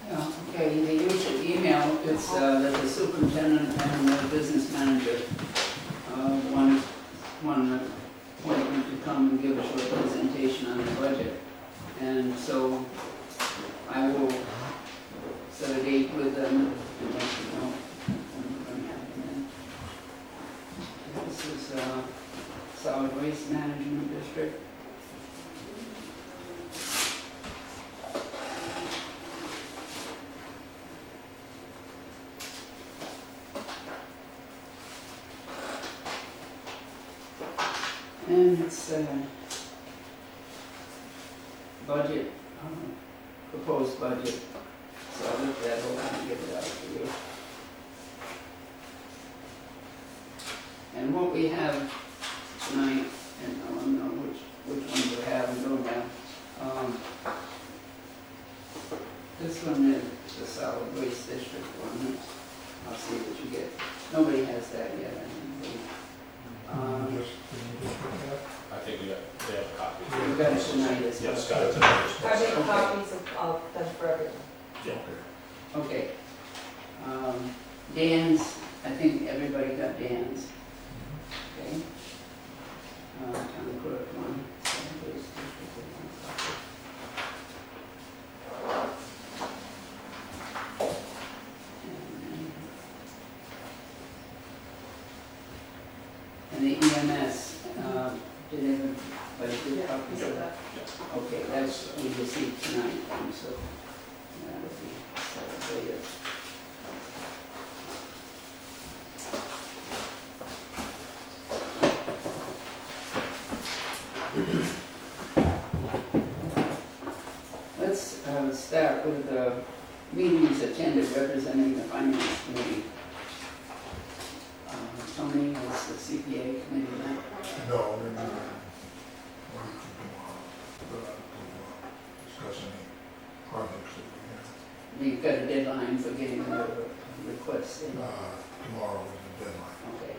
Yeah, okay, the usual email is that the superintendent and the business manager want appointment to come and give a short presentation on the budget. And so I will set a date with them and let you know when we're going to have them in. This is Solid Waste Management District. And it's budget, proposed budget, so I looked that over and get it out to you. And what we have tonight, and I don't know which ones we have and don't have. This one is the solid waste district one. I'll see what you get. Nobody has that yet, I think. Can you just put that? I think they have a copy. We got it tonight as well. Yes, got it I tonight. make copies of them for everyone. Yeah. Okay. Dan's, I think everybody got Dan's. Okay. Town clerk one. Solid waste district one. And the EMS, did everybody get copies of that? Okay, that's, we received tonight, and so that would be, so it. Let's start with the meetings attended representing the finance committee. Tony was the CPA committee then. No, we're not. Discuss any projects that You've got a deadline for getting the requests in. tomorrow is the deadline. Okay,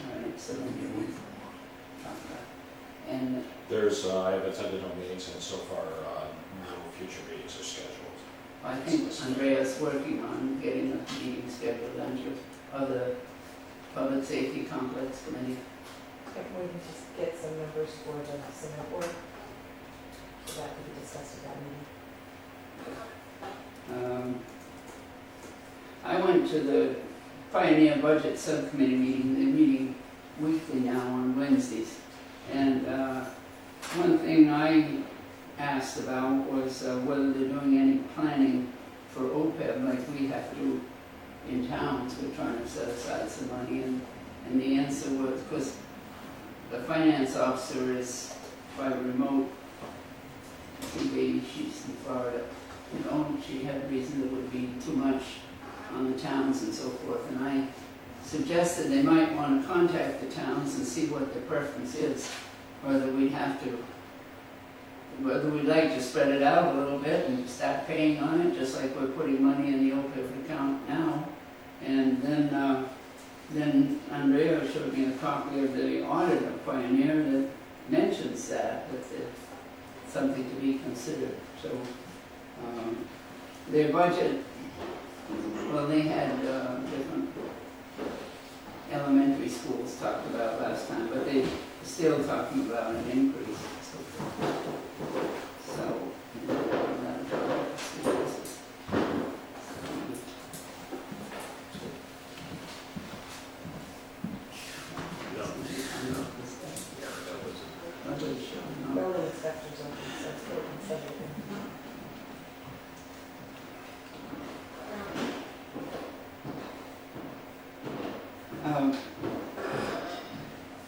all right, so then Maybe a you week will from talk about. And There's, I have attended no meetings, and so far, no future meetings are scheduled. I think Andrea's working on getting a meeting scheduled under other public safety complex committee. If we can just get some numbers for the Senate board, so that could be discussed at that meeting. I went to the Pioneer Budget Subcommittee meeting. They're meeting weekly now on Wednesdays. And one thing I asked about was whether they're doing any planning for OPEB like we have to in towns. We're trying to set aside some money, and the answer was, because the finance officer is by remote, I think maybe she's in Florida, you know, she had reason it would be too much on the towns and so forth, and I suggested they might want to contact the towns and see what their preference is, whether we'd like to spread it out a little bit and start paying on it, just like we're putting money in the OPEB account now. And then Andrea showed me a copy of the audit of Pioneer that mentions that it's something to be considered. So their budget, well, they had different elementary schools talked about last time, but they're still talking about an increase. So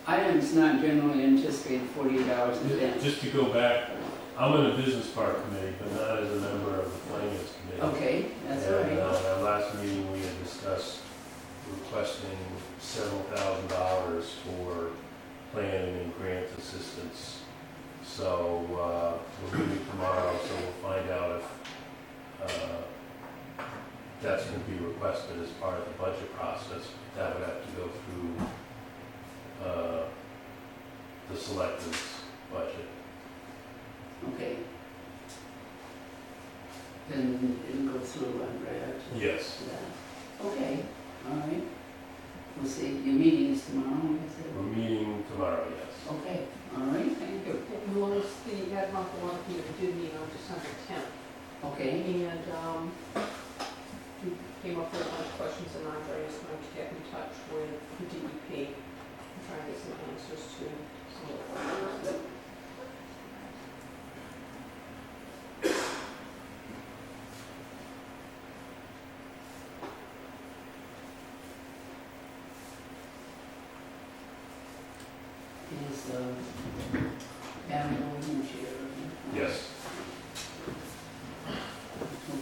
items not generally anticipated 48 hours in advance. Just to go back, I'm on the business park committee, but not as a member of the finance committee. Okay, that's all And, right. our last meeting, we had discussed requesting several $1,000s for planning and grant assistance. So, we're meeting tomorrow, so we'll find out if, that's gonna be requested as part of the budget process. That would have to go through, the selectmen's budget. Okay. Then it'll go through right after Yes. that. Okay, all right. We'll see, your meeting is tomorrow, is it? We're meeting tomorrow, yes. Okay, all right, thank you. You want us, the ad hoc one, you did meet on December 10th. Okay, And we came up with a bunch of questions, and Andre is going to get in touch with the DEP and try and get some answers to some of the questions. is, Adam Golden here? Yes.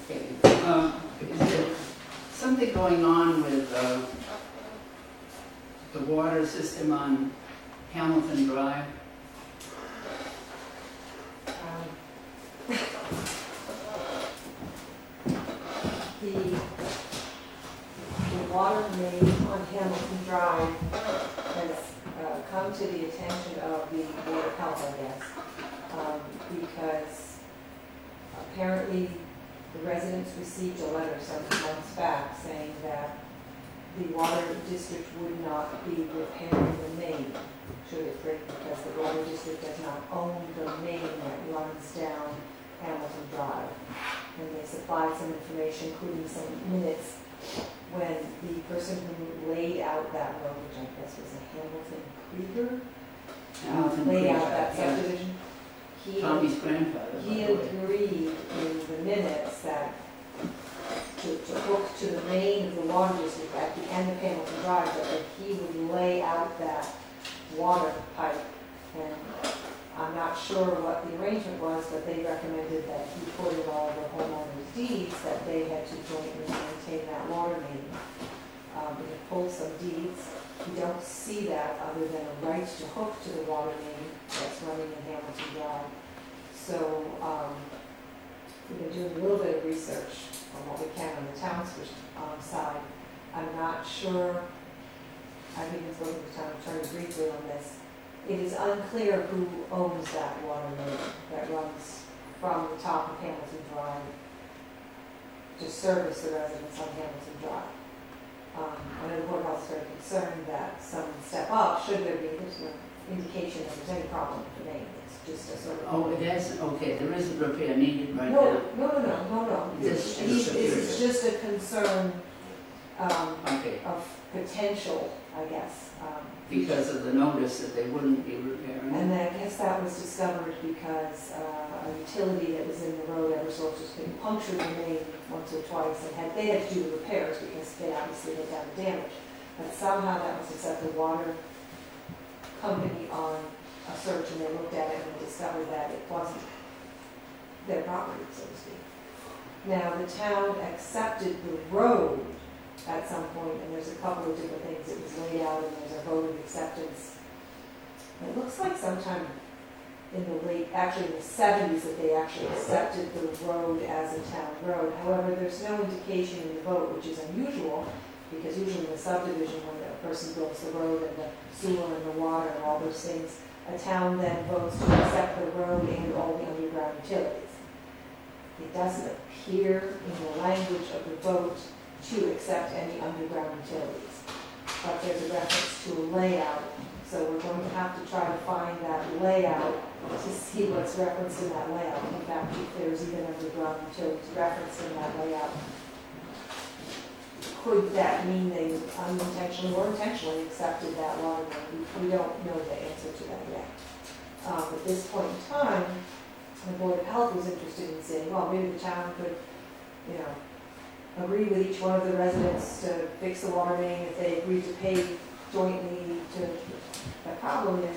Okay, is there something going on with, the water system on Hamilton Drive? The water main on Hamilton Drive has come to the attention of the Board of Health, I guess, because apparently the residents received a letter some months back saying that the water district would not be repairing the main should it break, because the water district does not own the main that runs down Hamilton Drive. And they supplied some information, including some minutes, when the person who laid out that road, which I guess was a Hamilton Krieger, Hamilton laid out Creek, that yeah. subdivision. He Tommy's grandfather. by he the way. agreed in the minutes that to hook to the main of the water district at the end of Hamilton Drive, but that he would lay out that water pipe. And I'm not sure what the arrangement was, but they recommended that he put in all the homeowners' deeds that they had to jointly maintain that water main. We have pulled some deeds. We don't see that other than a right to hook to the water main that's running in Hamilton Drive. So, we've been doing a little bit of research on what we can on the town's side. I'm not sure, I've even spoken to the town attorney briefly on this. It is unclear who owns that water main that runs from the top of Hamilton Drive to service the residents on Hamilton Drive. I know the Board of Health is very concerned that someone step up, should there be, there's no indication that there's any problem with the main. It's just a sort of. Oh, it hasn't, okay, there isn't repair needed right No, now. no. This This is is just a concern Okay, of potential, I guess. because of the notice that they wouldn't be repairing. And I guess that was discovered because a utility that was in the road, Eversource, was being punctured the main once or twice, and they had to do the repairs because they obviously had done the damage. But somehow that was set the water company on a search, and they looked at it and discovered that it wasn't their property, so to speak. Now, the town accepted the road at some point, and there's a couple of different things. It was laid out, and there's a vote of acceptance. It looks like sometime in the actually in the 70s, that they actually accepted the road as a town road. However, there's no indication in the vote, which is unusual, because usually in the subdivision, when a person builds the road and the sewer and the water and all those things, a town then votes to accept the road and all the underground utilities. It doesn't appear in the language of the vote to accept any underground utilities, but there's a reference to a layout, so we're going to have to try to find that layout to see what's referenced in that layout. In fact, if there's even underground utilities referenced in that layout, could that mean they unintentionally or intentionally accepted that water main? We don't know the answer to that yet. At this point in time, the Board of Health was interested in saying, well, maybe the town could, agree with each one of the residents to fix the water main if they agreed to pay jointly to, the problem is,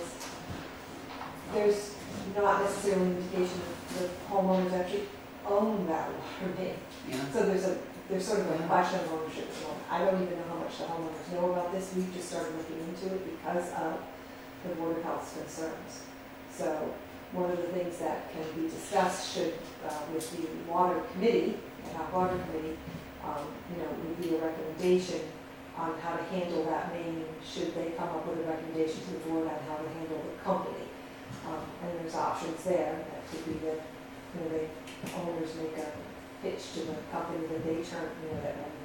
there's not necessarily an indication that the homeowners actually own that water main. Yeah, So there's sort of a question of ownership. So I don't even know how much the homeowners know about this. We've just started looking into it because of the Board of Health's concerns. So one of the things that can be discussed with the water committee, and our water committee, would be a recommendation on how to handle that main, should they come up with a recommendation to the board on how to handle the company. And there's options there. That could be that, the owners make a pitch to the company that they turn,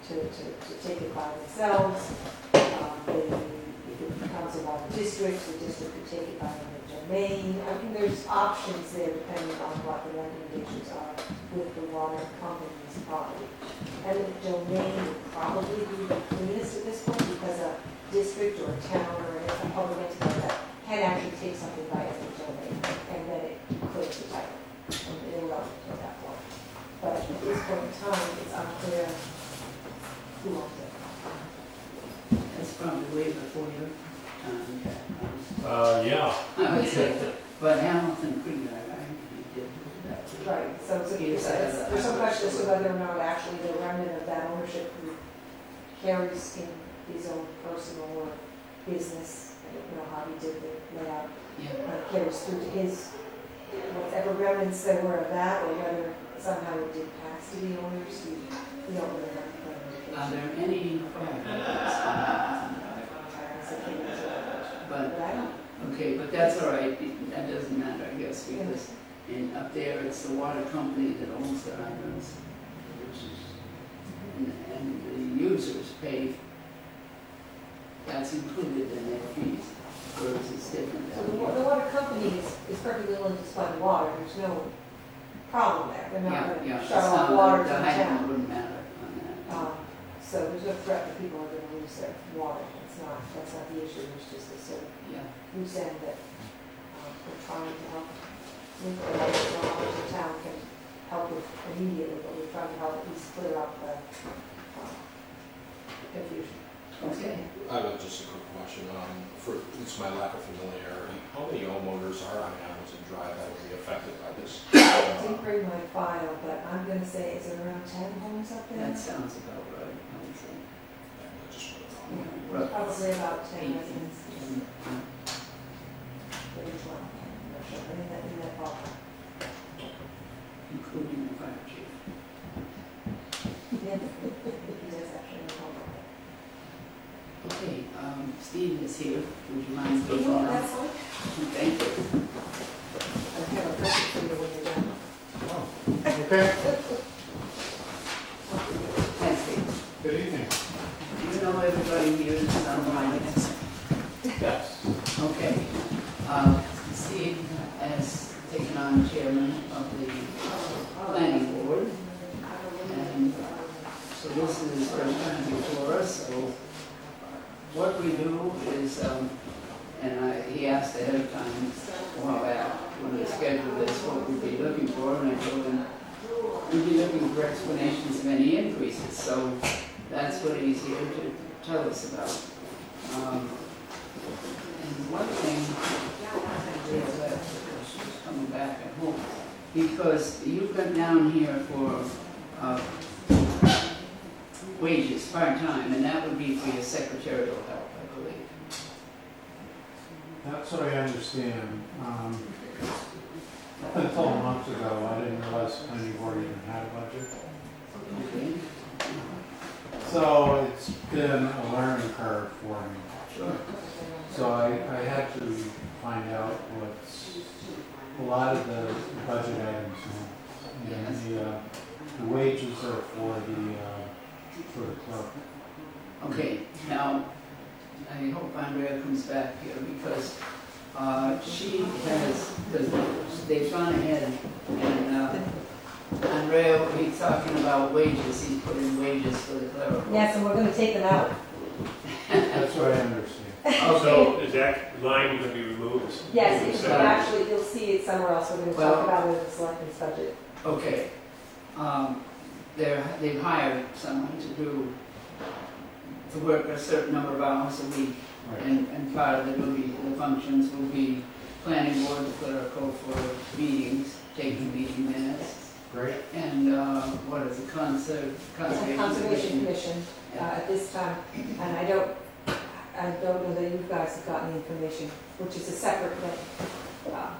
to take it by themselves. If it becomes a water district, the district could take it by the domain. I mean, there's options there depending on what the recommendations are with the water company's property. And the domain would probably be the cleanest at this point because a district or a town or a public entity like that can actually take something by its domain and then it clears the title. And it will at that point. But at this point in time, it's unclear who owns it. that's probably way before your time, Jack. Yeah. I would say, but Hamilton couldn't, he did that. Right, so Yes, there's some question as to whether or not actually the remnant of that ownership who carries in his own personal or business, I don't know how he did the layout, Yeah, carries through to his, whatever remnants there were of that, or whether somehow it did pass to the owners, we don't really have any are indication. there any fire hazards on Hamilton? But, But I don't, okay, but that's all right, that doesn't matter, I guess, because up there, it's the water company that owns the hydrants, and the users pay, that's included in their fees, whereas it's different so down the here. water company is perfectly willing to supply the water, there's no problem there, they're not Yeah, gonna yeah, shut it's off not, water the to the hydrant town. wouldn't matter on that. So there's no threat that people are gonna lose their water, that's not the issue, there's just a sort of Yeah, loose end that we're trying to help with, or the town can help with immediately, but we're trying to help at least clear up the confusion. okay. I have just a quick question, it's my lack of familiarity, how many homeowners are on Hamilton Drive that will be affected by this? I didn't bring my file, but I'm gonna say, is it around 10 homes up there? That sounds about right, I would say. I just want to know. Yeah, roughly. Probably about 10 residents, Yeah. for each one, I'm not sure, but in that ballpark. Including the fire chief. Yeah, he does actually know about that. Okay, Steve is here, would you mind You speaking know, now? that's fine. Thank you. I have a present for you when you're done. Okay, Thanks, Steve. good evening. Do you know everybody here is online? Yes. Okay. Steve has taken on chairman of the planning board, and so this is his first time before us, so what we do is, he asked ahead of time, a while back, when we scheduled this, what we'd be looking for, and I told him, we'd be looking for explanations of any increases, so that's what he's here to tell us about. And one thing is that she's coming back at home, because you've got down here for wages, part-time, and that would be for your secretarial help, I believe. That's what I understand. Up until a month ago, I didn't realize the planning board even had a budget. Okay? So it's been a learning curve for me. Sure. So I had to find out what's a lot of the budget items. And the wages are for the clerk. Okay, now, I hope Andrea comes back here, because she has, they've gone ahead and Andrea, will be talking about wages, he's put in wages for the clerical. Yes, and we're gonna take them out. That's what I understand. So is that line going to be removed? Yes, it's So- actually, you'll see it somewhere else, we're gonna Well- talk about it in the selectmen's budget. Okay, they've hired someone to do to work a certain number of hours a week. Right. And part of it will be, the functions will be planning board, clerical for meetings, taking meeting minutes, Great. and, what is it, conservation Conservation commission. Commission, at this time, and I don't know that you guys have gotten the information, which is a separate thing. Yeah.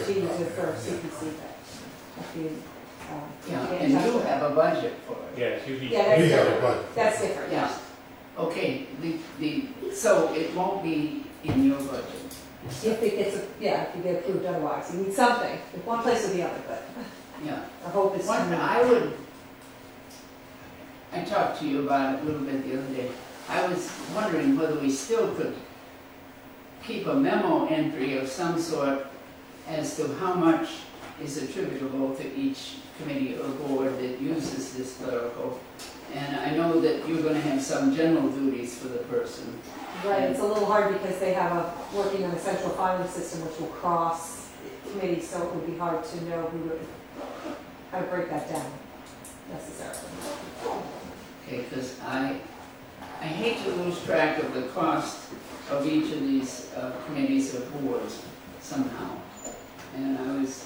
She uses it for Yeah. CPC, but if you, Yeah, get and in touch you with- have a budget for it. Yeah, it's usually. Yeah, that's We have a different. budget. That's different, Yeah. Okay, so it won't be in your budget. If it gets, if you get approved otherwise, you need something, one place or the other, but Yeah. our hope is. One, I talked to you about it a little bit the other day. I was wondering whether we still could keep a memo entry of some sort as to how much is attributable to each committee or board that uses this clerical. And I know that you're gonna have some general duties for the person. Right, it's a little hard because they have working on a central filing system which will cross committees, so it would be hard to know how to break that down necessarily. Okay, because I hate to lose track of the cost of each of these committees or boards somehow. And I was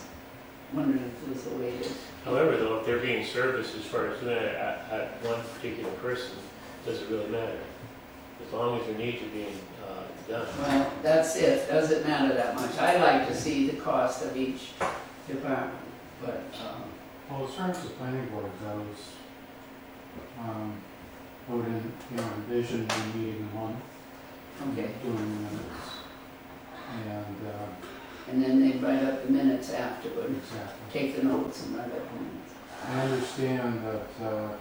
wondering if there was a way to, However, though, if they're being serviced as far as doing it at one particular person, does it really matter? As long as your needs are being done. well, that's it, doesn't matter that much. I like to see the cost of each department, but, Well, as far as the planning board goes, would envision the meeting one, okay. doing minutes. And, And then they write up the minutes afterward, exactly. take the notes and write up the minutes. I understand that,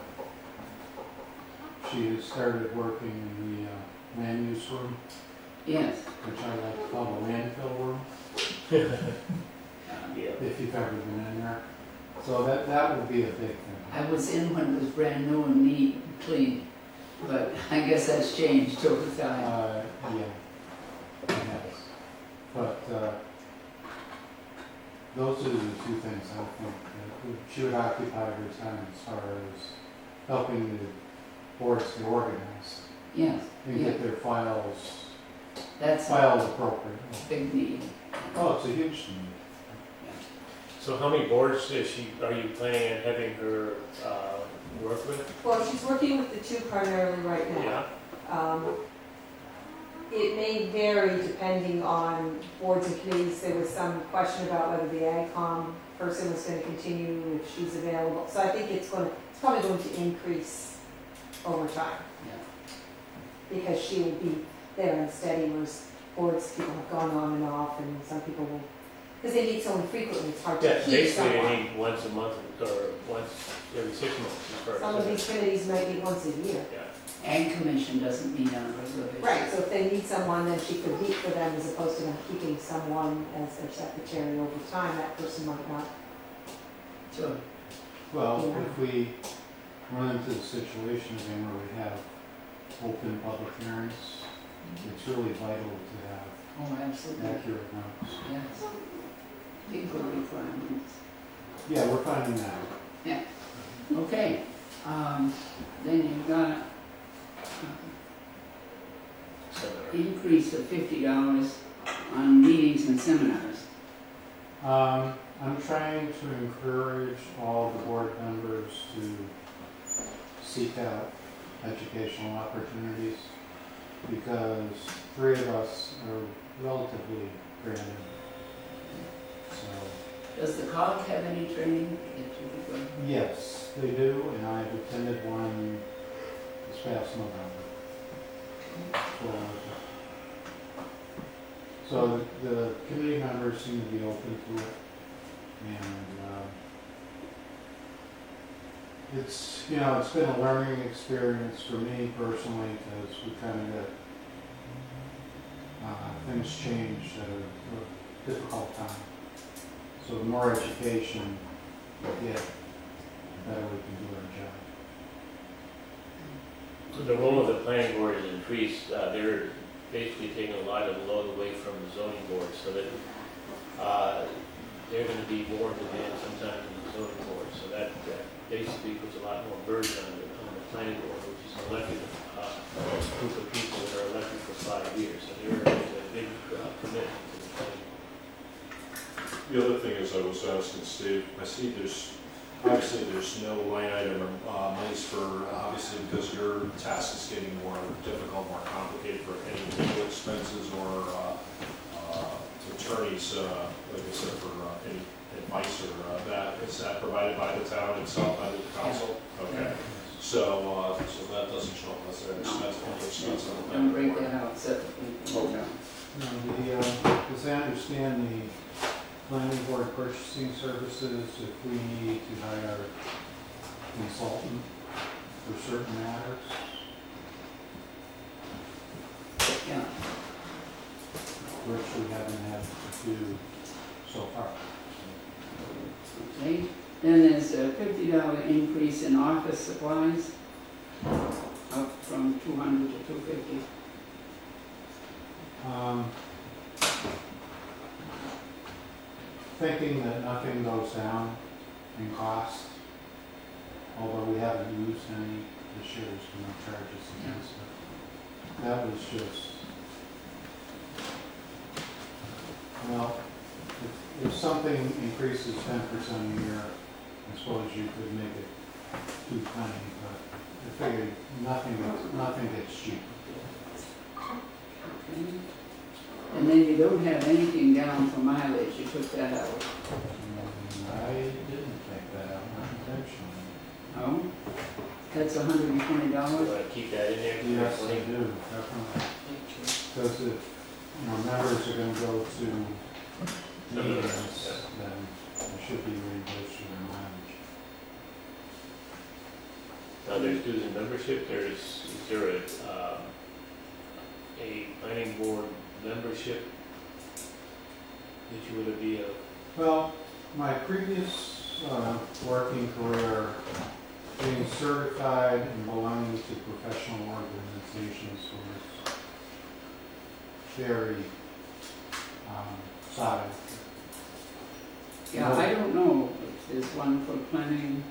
she has started working in the land use room, Yes. which I like to call the landfill room, Yeah. if you've ever been in there. So that would be a big thing. I was in when it was brand new and neat and clean, but I guess that's changed over time. Yeah, yes. But, those are the two things I think that she would occupy her time as far as helping the boards get organized Yes, and get their files that's a filed appropriately. big need. Oh, it's a huge need. So how many boards are you planning on having her work with? Well, she's working with the two primarily right now. Yeah. It may vary depending on boards and committees. There was some question about whether the AgCom person was going to continue if she's available. So I think it's probably going to increase over time. Because she will be there and steady, whereas boards, people have gone on and off, and some people will, because they meet so infrequently, it's hard to Yeah, keep basically someone. they meet once a month or once every 6 months as far as. Some of these committees might meet once a year. Yeah. Ag Commission doesn't meet on a regular basis. Right, so if they need someone, then she could meet for them as opposed to them keeping someone as their secretary over time. That person might not. Sure. Well, Yeah. if we run into the situation again where we have open public hearings, it's really vital to have Oh, absolutely. accurate notes. Yes. Legal requirements. Yeah, we're finding that. Okay, then you've got increase of $50 on meetings and seminars. I'm trying to encourage all the board members to seek out educational opportunities because 3 of us are relatively brand new. So, Does the COG have any training that you could go? yes, they do, and I've attended one this past November. So the committee members seem to be open to it, and it's been a learning experience for me personally because we kind of got things changed at a difficult time. So the more education we get, the better we can do our job. So the role of the planning board has increased. They're basically taking a lot of the load away from the zoning board so that they're going to be more in demand sometimes in the zoning board. So that basically puts a lot more burden on the planning board, which is an elected group of people that are elected for 5 years, and they're a big commitment to the planning board. The other thing is, I was asking Steve, I see obviously there's no line item or monies for, obviously because your task is getting more difficult, more complicated for any legal expenses or attorneys, like I said, for any advice or that, is that provided by the town itself, by the council? Okay, so that doesn't show up as an expense, any expense on the Don't planning break board. that out separately. Okay. As I understand, the planning board purchasing services, if we need to hire a consultant for certain matters, Yeah, which we haven't had to do so far. okay. Then there's a $50 increase in office supplies, up from 200 to 250. Thinking that nothing goes down in cost, although we haven't used any this year, there's been no charges against it. That was just, well, if something increases 10% a year, I suppose you could make it 220, but I figured nothing gets cheap. Okay. And then you don't have anything down for mileage, you took that out. I didn't take that out, not intentionally. No? That's $120? You want to keep that in there? Yes, I do, definitely. Because if, members are gonna go to meetings, then they should be reimbursed for their mileage. Now, there's dues and membership, is there a planning board membership that you would be a, Well, my previous working career, being certified and belonging to professional organizations was very solid. Yeah, I don't know if there's one for planning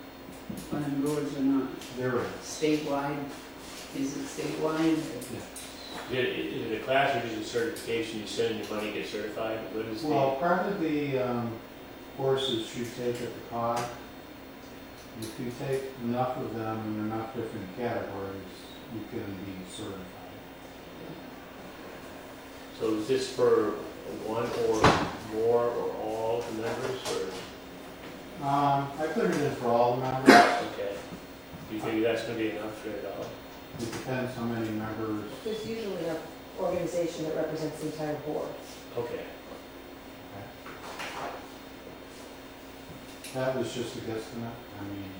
boards or not. There is. Statewide, is it statewide? is it a class or is it a certification, you send in your money, get certified? What is the? Well, part of the courses you take at the COG, if you take enough of them in enough different categories, you can be certified. So is this for one or more or all the members, or, I put it in for all the members. okay? Do you think that's gonna be enough for $100? It depends how many members. There's usually an organization that represents the entire board. Okay. That was just a guesstimate. I mean,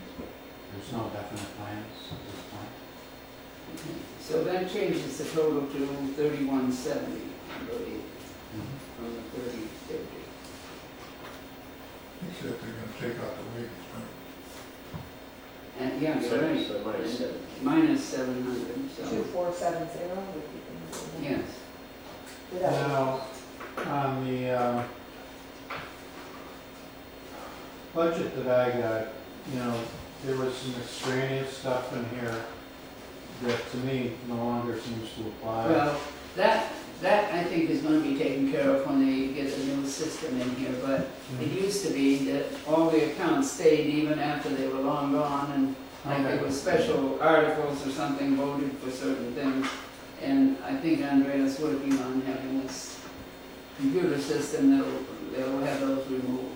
there's no definite plans at this point. So that changes the total to $31.70, I believe, from the $30.50. Except they're gonna take out the wages, right? And, yeah, you're So- right. so minus- And, minus 700, so, 2470 would be. yes. Without. Now, on the budget that I got, there was some extraneous stuff in here that to me no longer seems to apply. Well, that I think is gonna be taken care of when they get the new system in here, but it used to be that all the accounts stayed even after they were long gone, and like there were special articles or something voted for certain things. And I think Andrea's working on having this computer system that'll have those removed.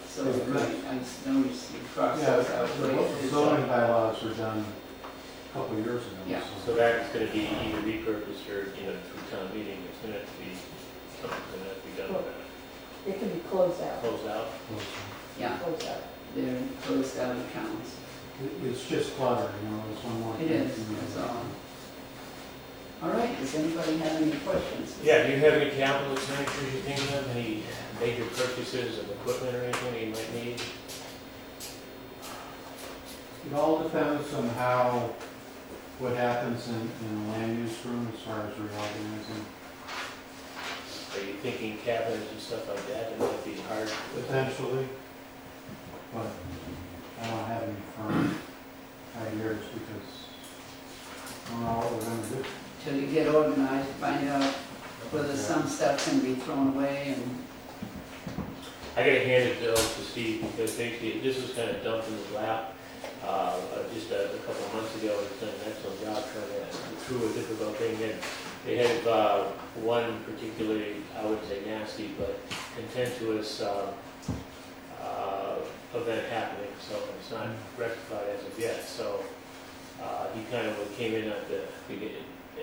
So, right, I noticed you crossed Yeah, those out. the zoning bylaws were done a couple of years ago. Yeah. So that's gonna be either repurposed or, through town meeting, it's gonna have to be, something's gonna have to be done with that. It can be closed out. Closed out? Yeah, Closed out. they're closed out accounts. It's just clutter, it's one more It thing. is, that's all. All right, does anybody have any questions? Yeah, do you have any capital expenditures you're thinking of, any major purchases of equipment or anything that you might need? It all depends on what happens in the land use room as far as reorganizing. Are you thinking cabinets and stuff like that, that might be hard? Potentially, but I don't have any firm ideas because till you get organized, find out whether some stuff can be thrown away and, I gotta hand it to Steve, because basically, this was kind of dumped in his lap, just a couple of months ago. He's done an excellent job trying to get through a difficult thing. And they had one particularly, I wouldn't say nasty, but contentious event happening, so it's not rectified as of yet. So he kind of came in at the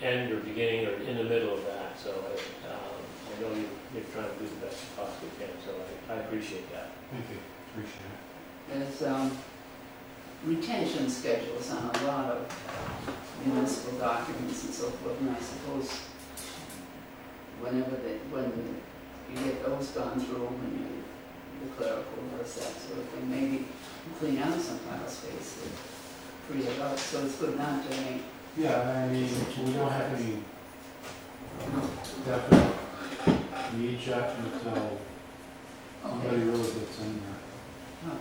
end or beginning or in the middle of that. So I know you're trying to do the best you possibly can, so I appreciate that. Thank you, appreciate it. there's retention schedules on a lot of municipal documents and so forth, and I suppose when you get those gone through, when you, the clerical work, that sort of thing, maybe clean out some file space to free it up, so it's good not to make. Yeah, I mean, we don't have any definite need check until somebody really gets in there.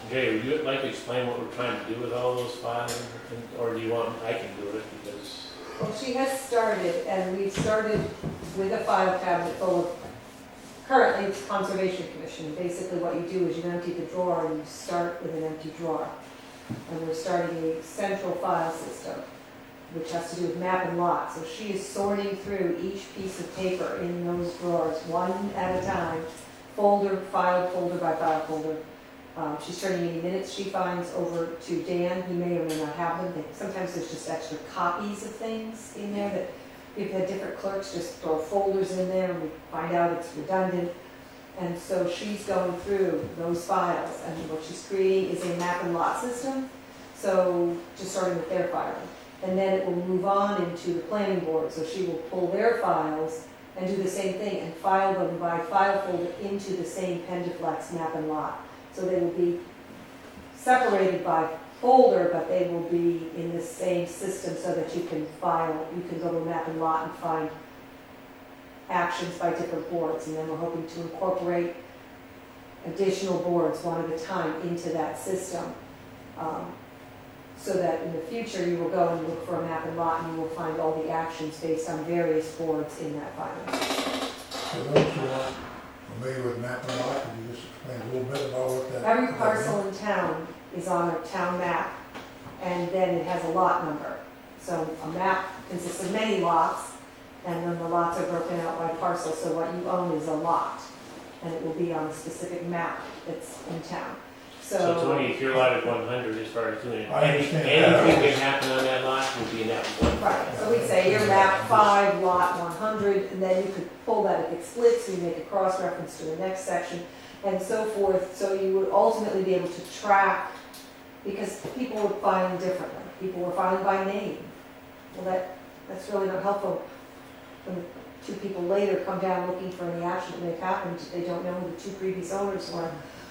Okay, would you like to explain what we're trying to do with all those files, or do you want, I can do it, because, Well, she has started, and we've started with a file cabinet full of, currently it's Conservation Commission. Basically what you do is you empty the drawer and you start with an empty drawer. And we're starting a central file system, which has to do with map and lot. So she is sorting through each piece of paper in those drawers, one at a time, folder, file, folder by file folder. She's turning any minutes she finds over to Dan. He may or may not have them. Sometimes there's just extra copies of things in there that we've had different clerks just throw folders in there and we find out it's redundant. And so she's going through those files, and what she's creating is a map and lot system. So just starting with their filing. And then it will move on into the planning board. So she will pull their files and do the same thing and file them by file folder into the same Pendaflex map and lot. So they will be separated by folder, but they will be in the same system so that you can file, you can go to map and lot and find actions by different boards. And then we're hoping to incorporate additional boards one at a time into that system. So that in the future you will go and look for a map and lot and you will find all the actions based on various boards in that filing. For those who aren't familiar with map and lot, could you just explain a little bit about what that? Every parcel in town is on a town map, and then it has a lot number. So a map consists of many lots, and then the lots are broken out by parcel, so what you own is a lot, and it will be on a specific map that's in town. so Tony, if you're allotted 100 as far as doing I understand that. anything can happen on that lot, will be in that one. Right, so we'd say your map 5, lot 100, and then you could pull that if it splits, so you make a cross-reference to the next section, and so forth, so you would ultimately be able to track, because people were filing differently. People were filing by name. Well, that's really not helpful. When two people later come down looking for any action that may have happened, they don't know who the two previous owners were,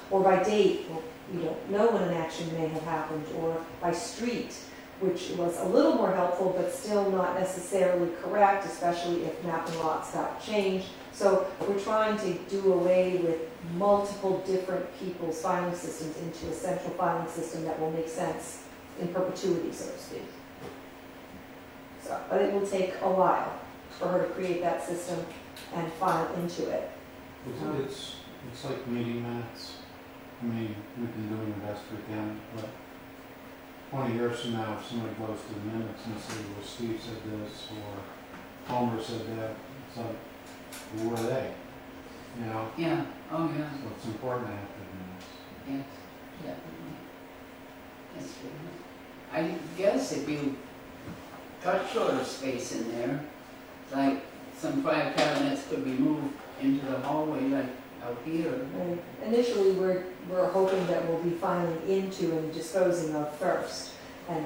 or by date, well, we don't know when an action may have happened, or by street, which was a little more helpful, but still not necessarily correct, especially if map and lots got changed. So we're trying to do away with multiple different people's filing systems into a central filing system that will make sense in perpetuity, so to speak. So, but it will take a while for her to create that system and file into it. It's like meeting minutes. I mean, we've been doing the best we can, but 20 years from now, if somebody goes to the minutes and says, well, Steve said this, or Homer said that, it's like, who are they? You know? Yeah, oh yeah, So it's important to have the minutes. yes, definitely. That's good. I guess if you cut short of space in there, like some file cabinets could be moved into the hallway, like out here. And initially, we're hoping that we'll be filing into and disposing of first, and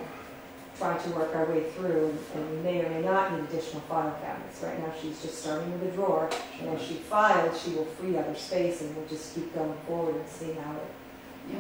trying to work our way through, and we may or may not need additional file cabinets. Right now, she's just starting with a drawer, and as she files, she will free other space, and we'll just keep going forward and see how it. Yeah,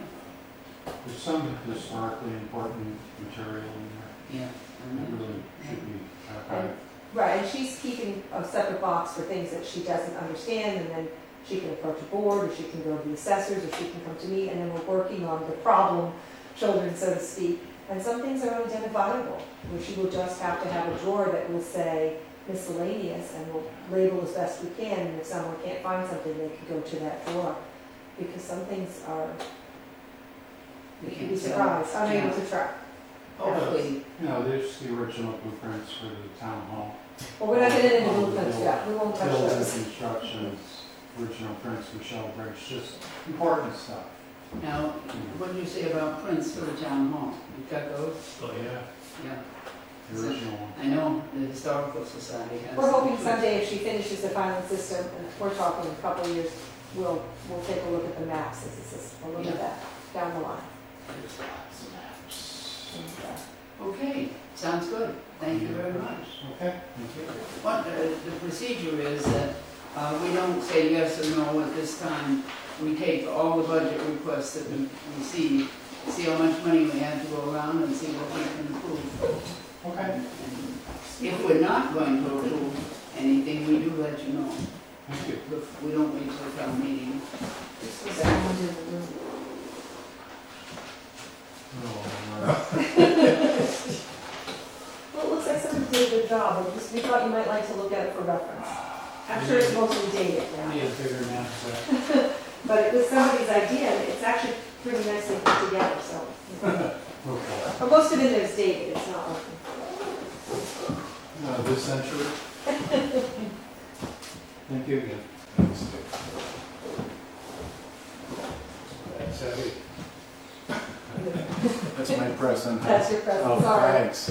There's some historically important material in yeah. there. It really should be archived. Right, and she's keeping a separate box for things that she doesn't understand, and then she can approach a board, or she can go to the assessors, or she can come to me, and then we're working on the problem children, so to speak, And some things are unidentifiable, which you will just have to have a drawer that will say miscellaneous, and we'll label as best we can, and if someone can't find something, they can go to that drawer. Because some things are, you can be surprised, unable to track. Hopefully, You know, there's the original blueprints for the town hall. Well, we're not getting into blueprints yet, we won't touch Building those. constructions, original prints for Shell Bridge, just important stuff. now, what do you say about prints for the town hall? You've got those? Oh, yeah. Yeah. The original one. I know the Historical Society has. We're hoping someday if she finishes the filing system, and we're talking a couple of years, we'll take a look at the maps, as it's just a look at that down the line. There's lots of maps. And, Okay, sounds good. Thank you very much. Okay, thank you. What, the procedure is that we don't say yes or no at this time. We take all the budget requests that we receive, see how much money we have to go around and see what we can approve. Okay. And if we're not going to approve anything, we do let you know. Thank you. We don't wait till the town meeting. This was someone in the room. Well, it looks like someone did a good job, we thought you might like to look at it for reference. I'm sure it's mostly dated now. Need a bigger map set. But it was somebody's idea, and it's actually pretty nicely put together, so. Okay. But most of it is dated, it's not like. This century. Thank you again. That's heavy. That's my present. That's your present, Oh, sorry. thanks.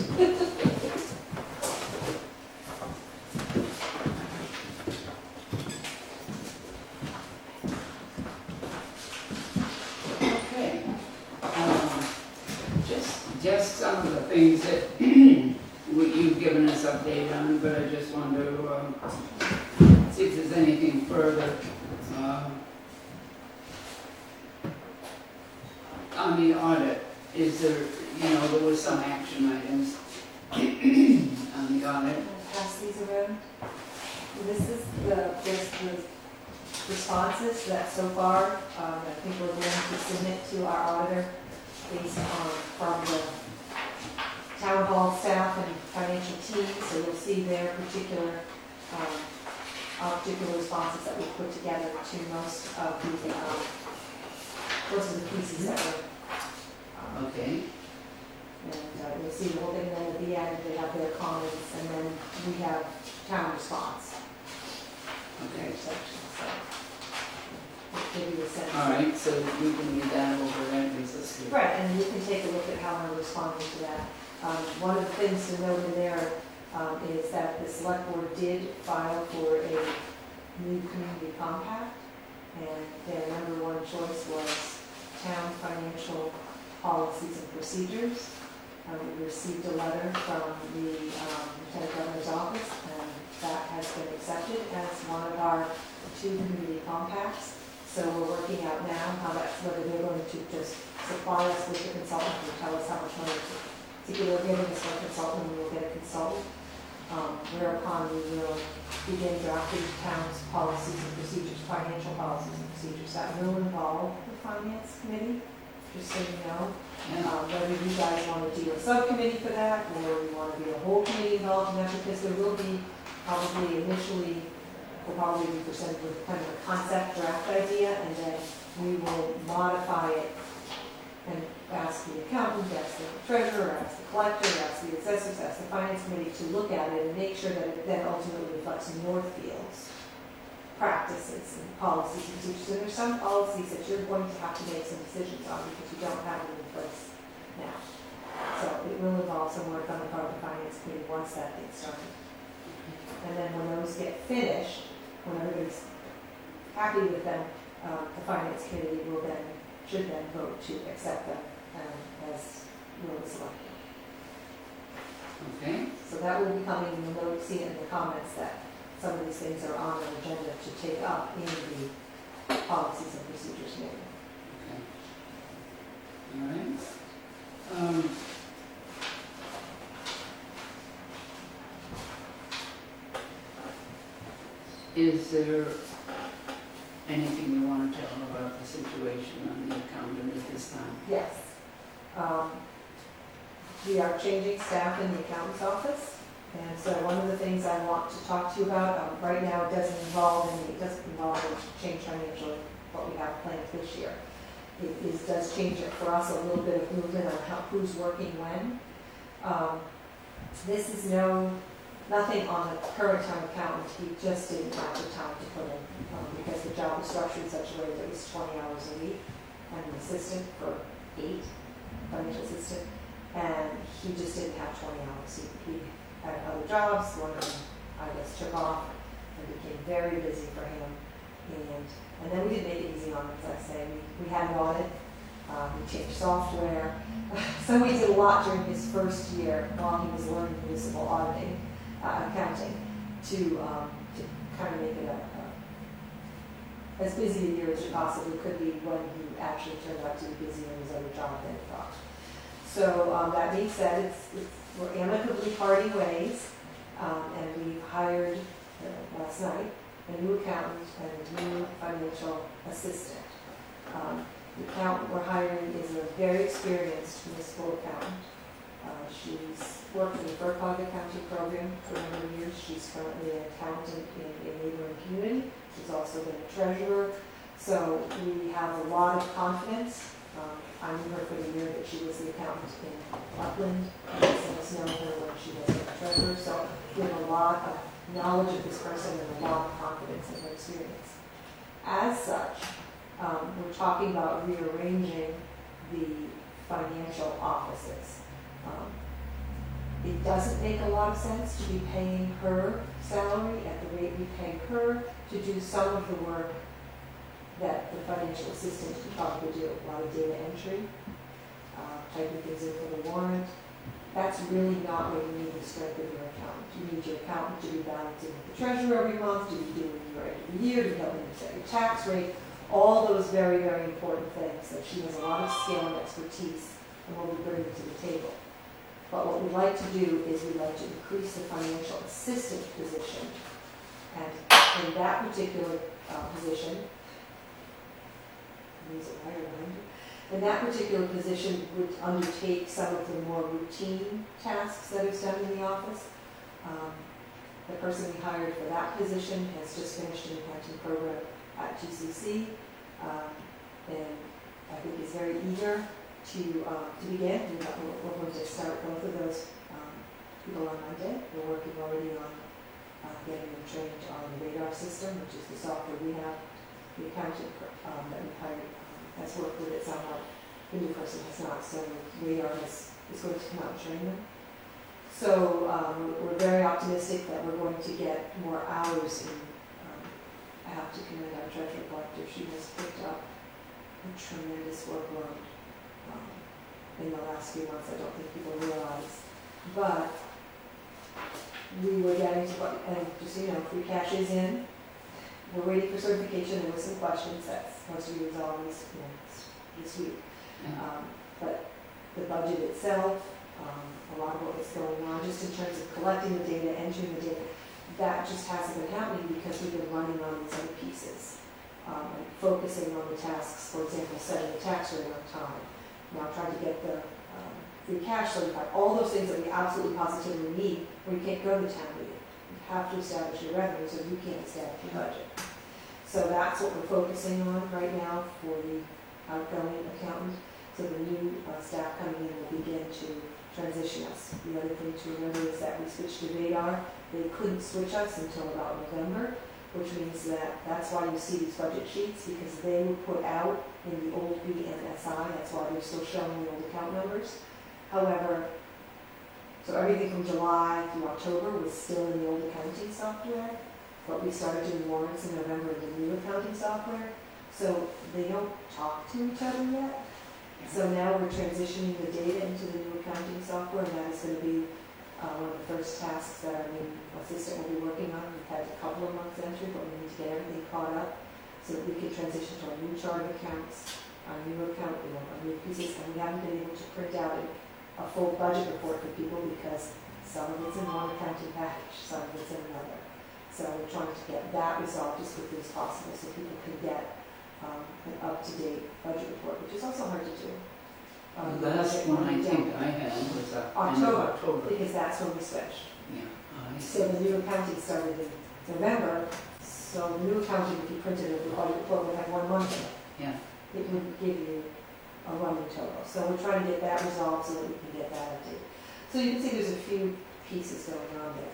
Okay. Just some of the things that you've given us update on, but I just wanted to see if there's anything further. On the audit, is there, there was some action items on the audit. Pass these around. This is the responses that so far, I think we're going to submit to our auditor based on, from the town hall staff and financial team, so you'll see their particular responses that we put together to most of the pieces that were. Okay. And you'll see the whole thing, then at the end, they have their comments, and then we have town response. Okay. Section, so. Give you a sense. All right, so we can read that over, that gives us good. Right, and you can take a look at how I'm responding to that. One of the things to note in there is that the select board did file for a new community compact, and their number one choice was town financial policies and procedures. We received a letter from the Lieutenant Governor's office, and that has been accepted as one of our 2 community compacts. So we're working out now how that's, whether they're going to just supply us with a consultant and tell us how much money to give. They're giving us a consultant, and we will get a consultant. Whereupon we will begin drafting town's policies and procedures, financial policies and procedures. That will involve the finance committee, just so you know. Whether you guys want to do a subcommittee for that, or you want to be a whole committee involved in that, because there will be probably initially, we'll probably be presented with kind of a concept draft idea, and then we will modify it and ask the accountant, ask the treasurer, ask the collector, ask the assessors, ask the finance committee to look at it and make sure that it then ultimately reflects Northfield's practices and policies and procedures. So there's some policies that you're going to have to make some decisions on because you don't have them in place now. So it will involve some work on the part of the finance committee once that gets started. And then when those get finished, when everybody's happy with them, the finance committee should then vote to accept them as will the select board. Okay. So that will be coming, and you'll see it in the comments that some of these things are on the agenda to take up in the policies and procedures meeting. All right. Is there anything you want to tell about the situation on the accountant at this time? Yes. We are changing staff in the accountant's office, and so one of the things I want to talk to you about, right now, it doesn't involve a change financially, what we have planned this year. Does change it for us, a little bit of movement on who's working when. This is nothing on the current town accountant, he just didn't have the time to put in, because the job is structured in such a way that it's 20 hours a week, and an assistant for 8, financial assistant, and he just didn't have 20 hours. He had other jobs, one of them, I guess, took off, and became very busy for him, and then we didn't make it easy on him, as I say. We had an audit, we changed software, so we did a lot during his first year while he was learning municipal auditing, accounting, to kind of make it as busy a year as it possibly could be when he actually turned out to be busy in his other job than he thought. So that being said, we're amicably parting ways, and we've hired last night a new accountant and a new financial assistant. The accountant we're hiring is a very experienced municipal accountant. She's worked in the FERCOG accounting program for a number of years. She's currently an accountant in a neighboring community. She's also been a treasurer. So we have a lot of confidence. I knew her for the year that she was the accountant in Upland. Some of us know her when she was a treasurer. So we have a lot of knowledge of this person and a lot of confidence in her experience. As such, we're talking about rearranging the financial offices. It doesn't make a lot of sense to be paying her salary at the rate we pay her to do some of the work that the financial assistant could probably do. A lot of data entry, typing things in for the warrant. That's really not where you need the strength of your accountant. You need your accountant to be balancing with the treasurer every month, to be doing your end of the year, to be helping you set your tax rate, all those very, very important things that she has a lot of skill and expertise and will be bringing to the table. But what we'd like to do is we'd like to increase the financial assistant position. And in that particular position, in that particular position would undertake some of the more routine tasks that is done in the office. The person we hired for that position has just finished an accounting program at GCC, and I think is very eager to begin. We're going to start both of those people on Monday. We're working already on getting them trained on the radar system, which is the software we have. The accountant that we hired has worked with it somehow. The new person has not, so radar is going to come out and train them. So we're very optimistic that we're going to get more hours in. I have to commend our treasurer collector. She has picked up a tremendous workload in the last few months. I don't think people realize. But we were getting to, and just so you know, free cash is in. We're waiting for certification. There were some questions that's supposed to be resolved this week. But the budget itself, a lot of what is going on, just in terms of collecting the data, entering the data, that just hasn't been happening because we've been running on these other pieces. And focusing on the tasks, for example, setting the tax rate on time. Now trying to get the free cash certified, all those things that we absolutely positively need, where you can't go to town meeting. You have to establish your revenues, or you can't establish your budget. So that's what we're focusing on right now for the outgoing accountant. So the new staff coming in will begin to transition us. The other thing to remember is that we switched to radar. They couldn't switch us until about November, which means that that's why you see these budget sheets, because they were put out in the old BMSI. That's why they're still showing the old account numbers. However, so everything from July through October was still in the old accounting software, but we started doing warrants in November in the new accounting software. So they don't talk to each other yet. So now we're transitioning the data into the new accounting software, and that is going to be one of the first tasks that our new assistant will be working on. We've had a couple of months entry, but we need to get everything caught up so that we can transition to our new chart of accounts, our new account, our new pieces, and we haven't been able to print out a full budget report for people because some of it's in one accounting package, some of it's in another. So we're trying to get that resolved as quickly as possible so people can get an up-to-date budget report, which is also hard to do. The last one I think I had was end of October. Because that's when we switched. Yeah. I see. So the new accounting started in November, so the new accounting, if you printed it, the budget report would have 1 month in it. Yeah. It would give you a running total. So we're trying to get that resolved so that we can get that updated. So you can see there's a few pieces going on there.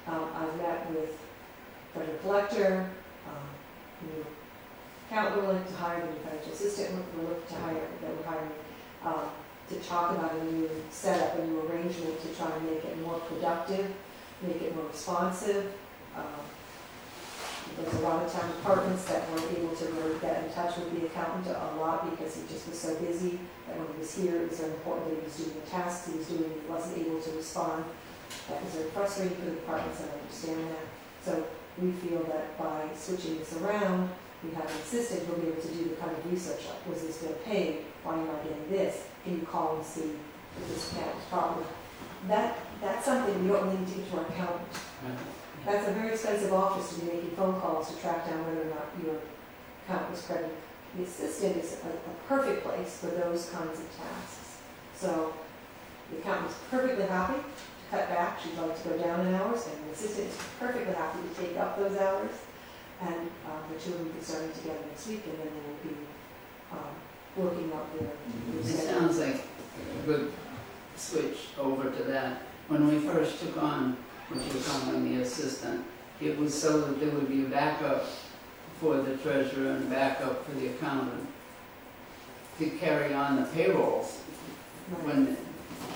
I've met with treasurer collector, new accountant we're looking to hire, the new financial assistant we're looking to hire, that we're hiring, to talk about a new setup, a new arrangement to try and make it more productive, make it more responsive. There's a lot of town departments that weren't able to really get in touch with the accountant a lot because he just was so busy that when he was here, it was very important that he was doing the tasks he was doing, he wasn't able to respond. That was very frustrating for the departments, and I understand that. So we feel that by switching this around, we have an assistant who'll be able to do the kind of research, like, was this bill paid? Why am I getting this? Can you call and see if this account is proper? That's something we don't need to give to our accountant. That's a very expensive office to be making phone calls to track down whether or not your account was credited. The assistant is a perfect place for those kinds of tasks. So the accountant is perfectly happy to cut back. She'd like to go down in hours, and the assistant is perfectly happy to take up those hours. And the two of them will be starting together next week, and then they will be working out their It schedule. sounds like a good switch over to that. When we first took on, which was calling the assistant, it was so that there would be a backup for the treasurer and backup for the accountant to carry on the payrolls when,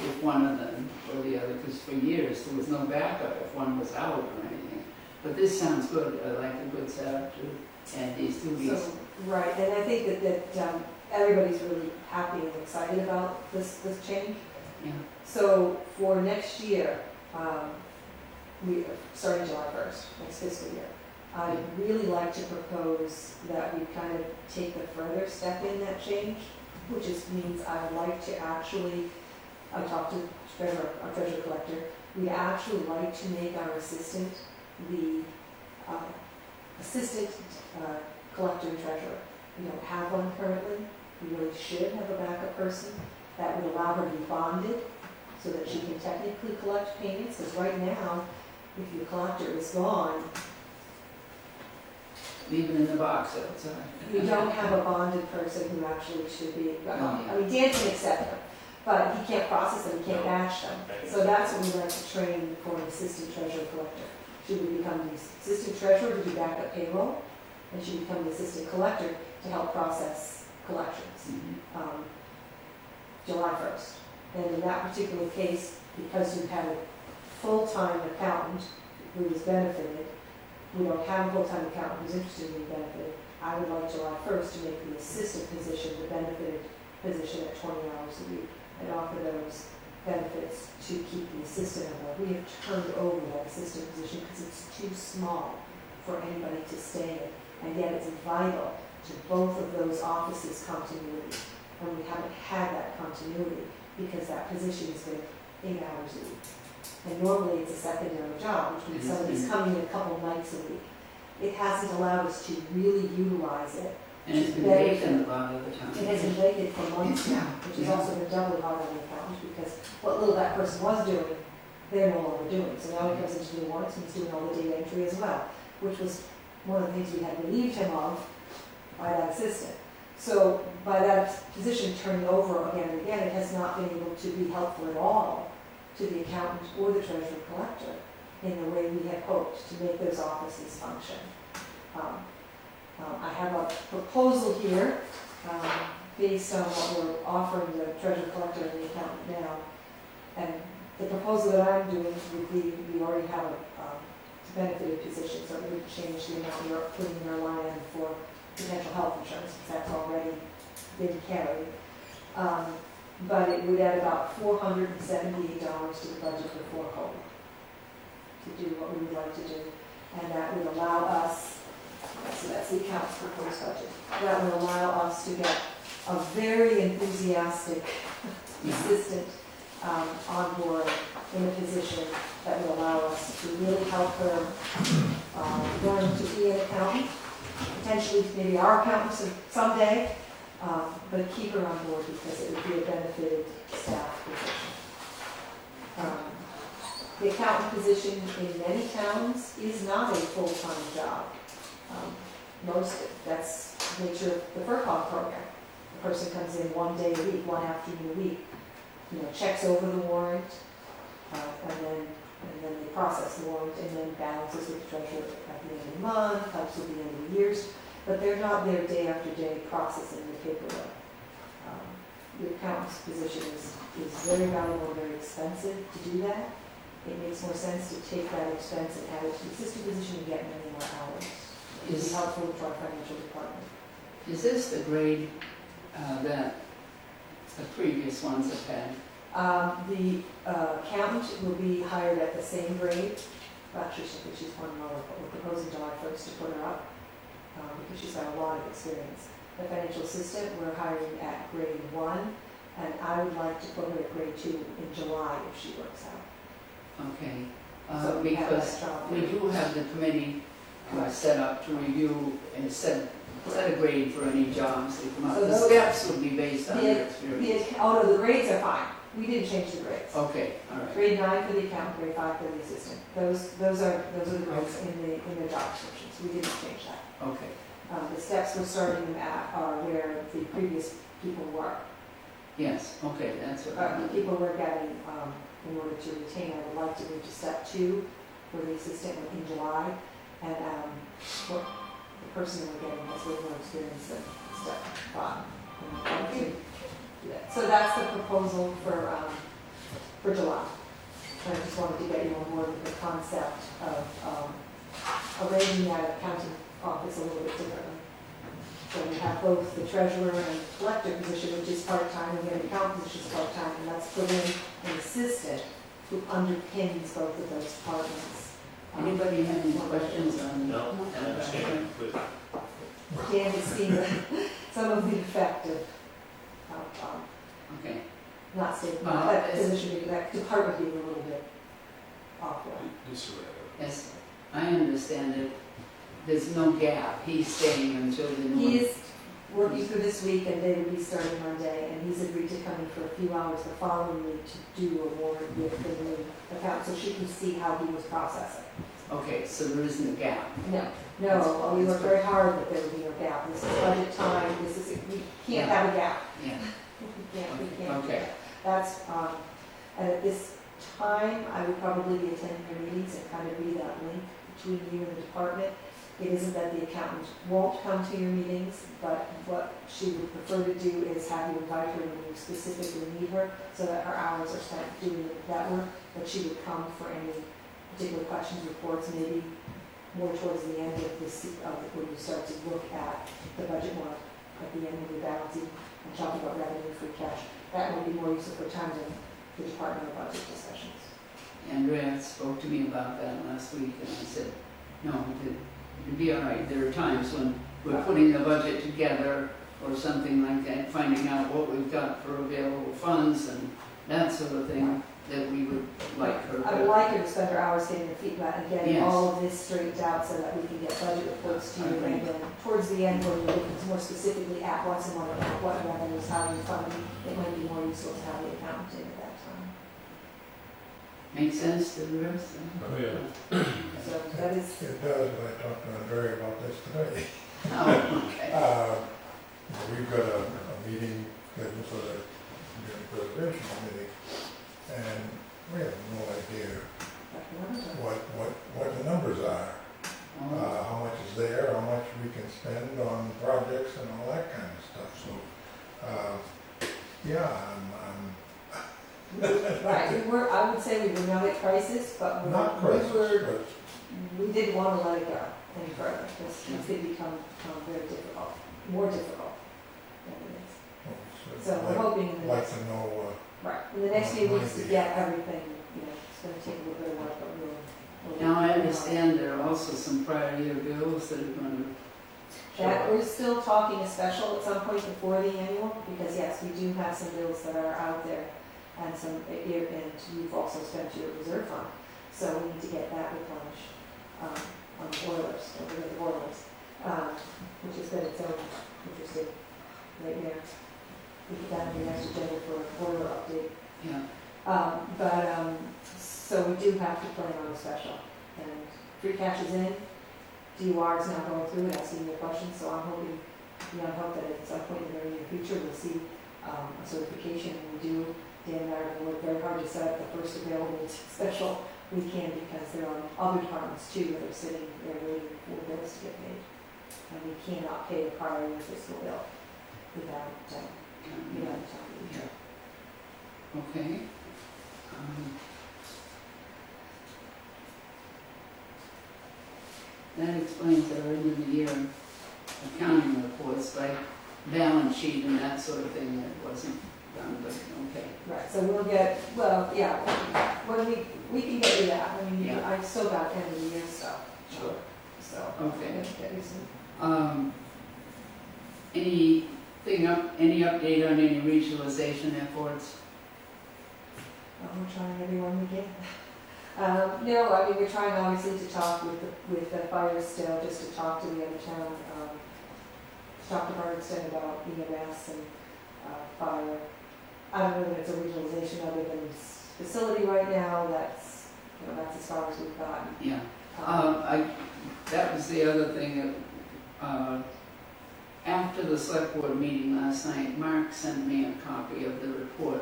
if one of them or the other, because for years there was no backup if one was out or anything. But this sounds good. I like a good setup to add these two pieces. So, right, and I think that everybody's really happy and excited about this change. Yeah. So for next year, we starting July 1st, next fiscal year, I'd really like to propose that we kind of take a further step in that change, which means I would like to actually, I talked to our treasurer collector, we'd actually like to make our assistant the assistant collector and treasurer. We don't have one currently. We really should have a backup person that would allow her to be bonded so that she can technically collect payments, because right now, if your collector is gone, Leave it in the box outside. you don't have a bonded person who actually should be, I mean, Dan can accept them, but he can't process them, he can't batch them. So that's what we'd like to train for an assistant treasurer collector. She would become the assistant treasurer to do backup payroll, and she would become the assistant collector to help process collections. Mhm. July 1st. And in that particular case, because you had a full-time accountant who was benefited, we don't have a full-time accountant who's interested in being benefited, I would like July 1st to make the assistant position the benefited position at 20 hours a week and offer those benefits to keep the assistant on board. We have turned over that assistant position because it's too small for anybody to stay in, and yet it's vital to both of those offices' continuity. And we haven't had that continuity because that position has been 8 hours a week. And normally it's a secondary job, which means somebody's coming in a couple nights a week. It hasn't allowed us to really utilize it. And it's been vacant a lot of the time. It has been vacant for months now, which has also been doubly hard on the accountant because what little that person was doing, they're no longer doing. So now he comes into the warrants and he's doing all the data entry as well, which was one of the things we had relieved him of by that assistant. So by that position turning over again and again, it has not been able to be helpful at all to the accountant or the treasurer collector in the way we had hoped to make those offices function. I have a proposal here based on what we're offering the treasurer collector and the accountant now. And the proposal that I'm doing would be, we already have a benefited position, so we would change the amount we're putting in our line for potential health insurance, because that's already been carried. But it would add about $478 to the budget before COVID to do what we would like to do. And that would allow us, so that's the accounts proposed budget, that would allow us to get a very enthusiastic assistant on board in a position that would allow us to really help her learn to be an accountant, potentially maybe our accountant someday, but keep her on board because it would be a benefited staff position. The accountant position in many towns is not a full-time job. That's the nature of the FERCog program. The person comes in one day a week, one afternoon a week, checks over the warrant, and then they process the warrant, and then balances with the treasurer at the end of the month, helps with the end of the years, but they're not there day after day processing the paperwork. The accountant's position is very valuable, very expensive to do that. It makes more sense to take that expense and add it to the assistant position and get many more hours. It would be helpful to our financial department. Is this the grade that the previous ones have had? The accountant will be hired at the same grade. Actually, I think she's one lower, but we're proposing July 1st to put her up because she's got a lot of experience. The financial assistant, we're hiring at grade 1, and I would like to put her at grade 2 in July if she works out. Okay, So we have that because job. we do have the committee set up to review and set a grade for any jobs that come up. So The those- steps would be based on The- your experience. Oh, no, the grades are fine. We didn't change the grades. Okay, all right. Grade 9 for the accountant, grade 5 for the assistant. Those are the grades in the job descriptions. We didn't change that. Okay, The steps we're starting them at are where the previous people were. yes, okay, that's what I The meant. people we're getting, in order to retain, I would like to move to step 2 for the assistant in July. And what the person we're getting has way more experience than step 5. And I'd like to do that. So that's the proposal for July. And I just wanted to get you on board with the concept of arranging that accounting office a little bit differently. So we have both the treasurer and collector position, which is part-time, and we have the accountant position is part-time, and let's put in an assistant who underpins both of those departments. Anybody have any questions on? No, I understand. But Dan has seen some of the effect of Okay, not stating Well, that it's- position, that department being a little bit awkward. yes, I understand it. There's no gap. He's staying until the new. He is working through this week, and they will be starting Monday, and he's agreed to come in for a few hours the following week to do a warrant with the new account, so she can see how he was processing. Okay, so there isn't a gap. No, we worked very hard that there would be no gap. This is budget time, we can't have a gap. Yeah, We can't do okay. that. That's, and at this time, I would probably be attending your meetings and kind of be that link between you and the department. It isn't that the accountant won't come to your meetings, but what she would prefer to do is have you invite her when you specifically need her, so that her hours are spent doing that work, but she would come for any particular questions, reports, maybe more towards the end of this, when you start to look at the budget more at the end of the balancing and talking about revenue, free cash. That would be more useful for time than the departmental budget discussions. Andrea spoke to me about that last week, and I said, no, it'd be all right. There are times when we're putting the budget together or something like that, finding out what we've got for available funds and that sort of thing, that we would like her I would to. like her to spend her hours getting her feet wet and getting Yes. all of this straightened out so that we can get budget reports to you. And then towards the end, when you're looking more specifically at what's in one account, what revenues, how you fund them, it might be more useful to have the accountant in at that time. Make sense to the rest? Oh, yeah. So that is, It does, but I talked to Andrea about this today. Oh, okay. We've got a meeting scheduled for the preservation committee, and we have no idea what the numbers are. How much is there, how much we can spend on projects and all that kind of stuff, so, yeah, right, I would say we were not at crisis, but I'm not crisis, but we didn't want to let it go any further, because it's going to become very difficult, more difficult than it is. So we're hoping in the like next, to know, right, in the next few weeks to get everything, it's going to take a little bit of work, but we'll. Now, I understand there are also some prior year bills that are going to show That, up. we're still talking a special at some point before the annual, because yes, we do have some bills that are out there, and and you've also spent your reserve fund, so we need to get that replenished, on the boilers, or the boilers, which has been its own interesting right there. We put that on the next agenda for a boiler update. Yeah. So we do have to plan on a special. And free cash is in, DUR is now going through it, asking me questions, so I'm hoping, beyond hope that at some point in the very near future, we'll see a certification. And we do, Dan and I are going to work very hard to set up the first available special we can, because there are other departments too that are sitting there waiting for bills to get paid. And we cannot pay a prior year fiscal bill without town meeting. Okay. That explains our end of the year accounting reports, like balance sheet and that sort of thing that wasn't done, but okay. Right, so we'll get, well, yeah, when we can get you that. I mean, Yeah. I've still got end of the year stuff. Sure. So. Okay. Get you some. Any update on any regionalization efforts? We're trying everyone we can. No, I mean, we're trying obviously to talk with the fire still, just to talk to the other town, talk to Bernardston about EMS and fire. I don't know that it's a regionalization other than facility right now. That's as far as we've gotten. Yeah. That was the other thing that, after the select board meeting last night, Mark sent me a copy of the report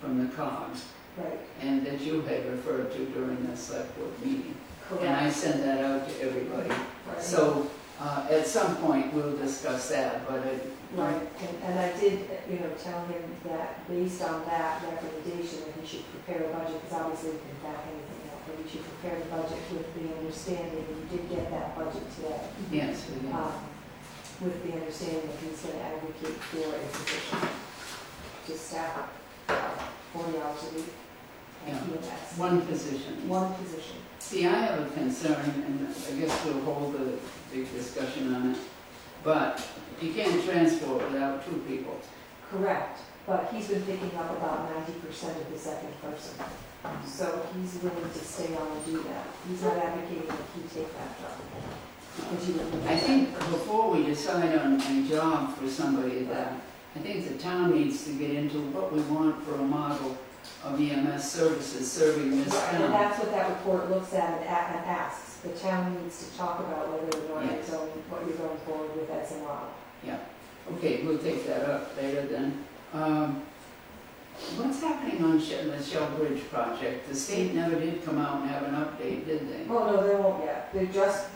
from the COGS, Right. and that you had referred to during the select board meeting. And I Correct. sent that out to everybody. Right. So, at some point, we'll discuss that, but Right, and I did, tell him that based on that recommendation, that he should prepare a budget, because obviously we can back anything out, but he should prepare the budget with the understanding, and you did get that budget today. yes, we did. With the understanding that he's gonna advocate for a position to staff 40 hours a week. Yeah. And EMS. One position. One position. See, I have a concern, and I guess we'll hold a big discussion on it, but you can't transport without two people. Correct, but he's been picking up about 90% of the second person. So he's willing to stay on and do that. He's not advocating that he take that job. Because you would- I think before we decide on a job for somebody I think the town needs to get into what we want for a model of EMS services serving this And town. that's what that report looks at and asks. The town needs to talk about whether or not Yes. what you're going forward with as a model. Okay, we'll take that up later then. What's happening on the Shell Bridge project? The state never did come out and have an update, did they? Oh, no, they won't yet. They just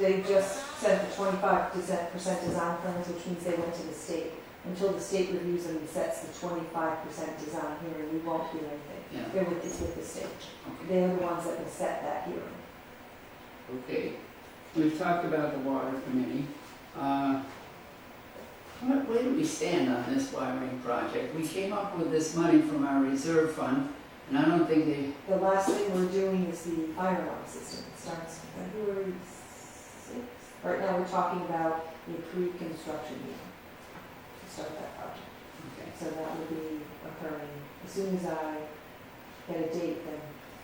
sent the 25% design plans, which means they went to the state. Until the state reviews them and sets the 25% design hearing, we won't do anything. Yeah, It's with the state. okay. They're the ones that will set that hearing. Okay, we've talked about the water committee. Where do we stand on this wiring project? We came up with this money from our reserve fund, and I don't think The last thing we're doing is the fire alarm system. It starts February 6th. Right now, we're talking about a pre-construction meeting to start that project. okay. So that will be occurring as soon as I get a date. Then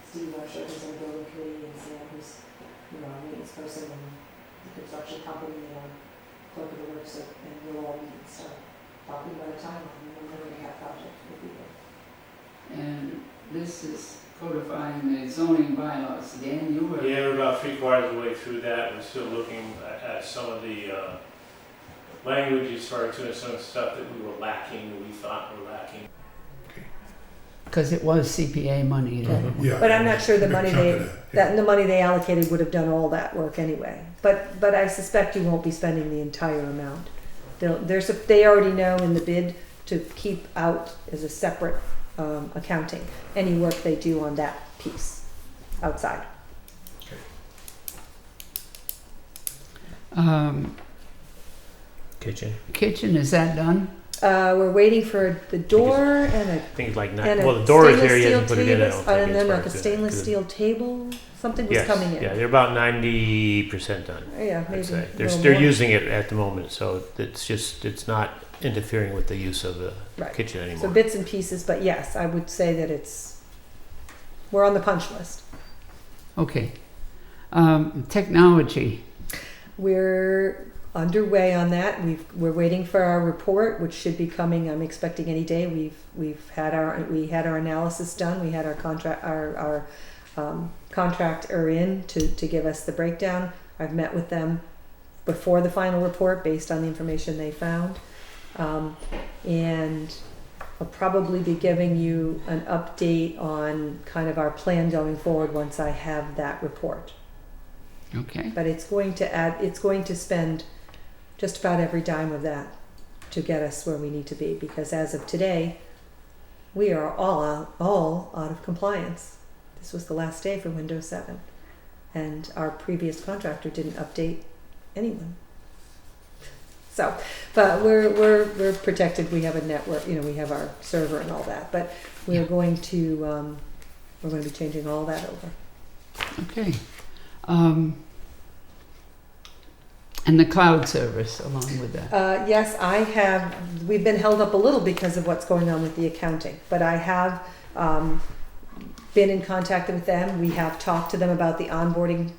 Steve, our chef, is on the building committee, and Sam, who's a maintenance person, and the construction company, and clerk of the works, and we'll all meet and start talking about a timeline and when we're going to have project with people. And this is codifying the zoning bylaws. Dan, you were... Yeah, we're about 3/4 of the way through that. We're still looking at some of the language as far as doing some of the stuff that we were lacking, that we thought were lacking. Because it was CPA money. Yeah. But I'm not sure the big money chunk they, of that, yeah. the money they allocated would have done all that work anyway. But I suspect you won't be spending the entire amount. They already know in the bid to keep out as a separate accounting, any work they do on that piece outside. Kitchen, is that done? We're waiting for the door and Things like and that. a Well, the door is stainless there, he steel hasn't put it in, I table, don't think. and then as far like a as stainless that. steel table, something was Yes, coming in. yeah, they're about 90% done, Yeah, maybe. I'd say. a They're, little they're more. using it at the moment, so it's not interfering with the use of the Right. kitchen So anymore. bits and pieces, but yes, I would say that we're on the punch list. Okay. Technology. We're underway on that. We're waiting for our report, which should be coming, I'm expecting any day. We had our analysis done. We had our contractor in to give us the breakdown. I've met with them before the final report based on the information they found. And I'll probably be giving you an update on kind of our plan going forward once I have that report. Okay. But it's going to spend just about every dime of that to get us where we need to be, because as of today, we are all out of compliance. This was the last day for Windows 7, and our previous contractor didn't update anyone. So, but we're protected. We have a network, we have our server and all that. But we're going to be changing all that over. Okay. And the cloud service along with that. Yes, we've been held up a little because of what's going on with the accounting, but I have been in contact with them. We have talked to them about the onboarding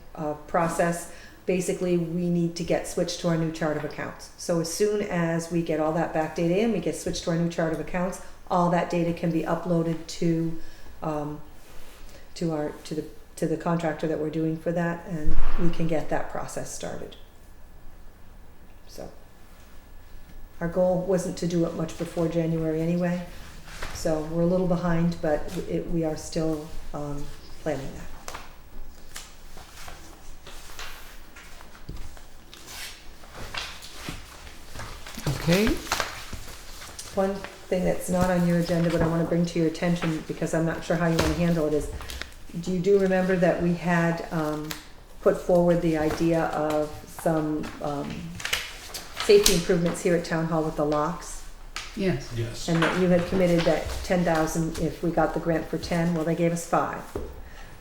process. Basically, we need to get switched to our new chart of accounts. So as soon as we get all that back data in, we get switched to our new chart of accounts, all that data can be uploaded to the contractor that we're doing for that, and we can get that process started. So our goal wasn't to do it much before January anyway, so we're a little behind, but we are still planning that. Okay. One thing that's not on your agenda, but I want to bring to your attention because I'm not sure how you want to handle it is, do you remember that we had put forward the idea of some safety improvements here at Town Hall with the locks? Yes. Yes. And that you had committed that 10,000 if we got the grant for 10. Well, they gave us 5.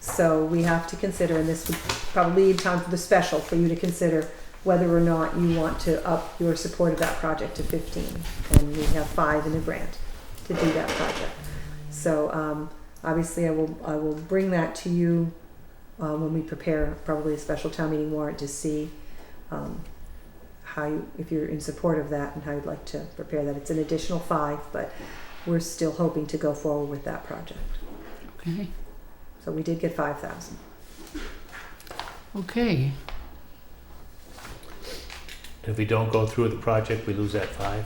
So we have to consider, and this would probably be time for the special for you to consider whether or not you want to up your support of that project to 15. And we have 5 in the grant to do that project. So obviously I will bring that to you when we prepare probably a special town meeting warrant to see if you're in support of that and how you'd like to prepare that. It's an additional 5, but we're still hoping to go forward with that project. Okay. So we did get 5,000. Okay. If we don't go through with the project, we lose that 5?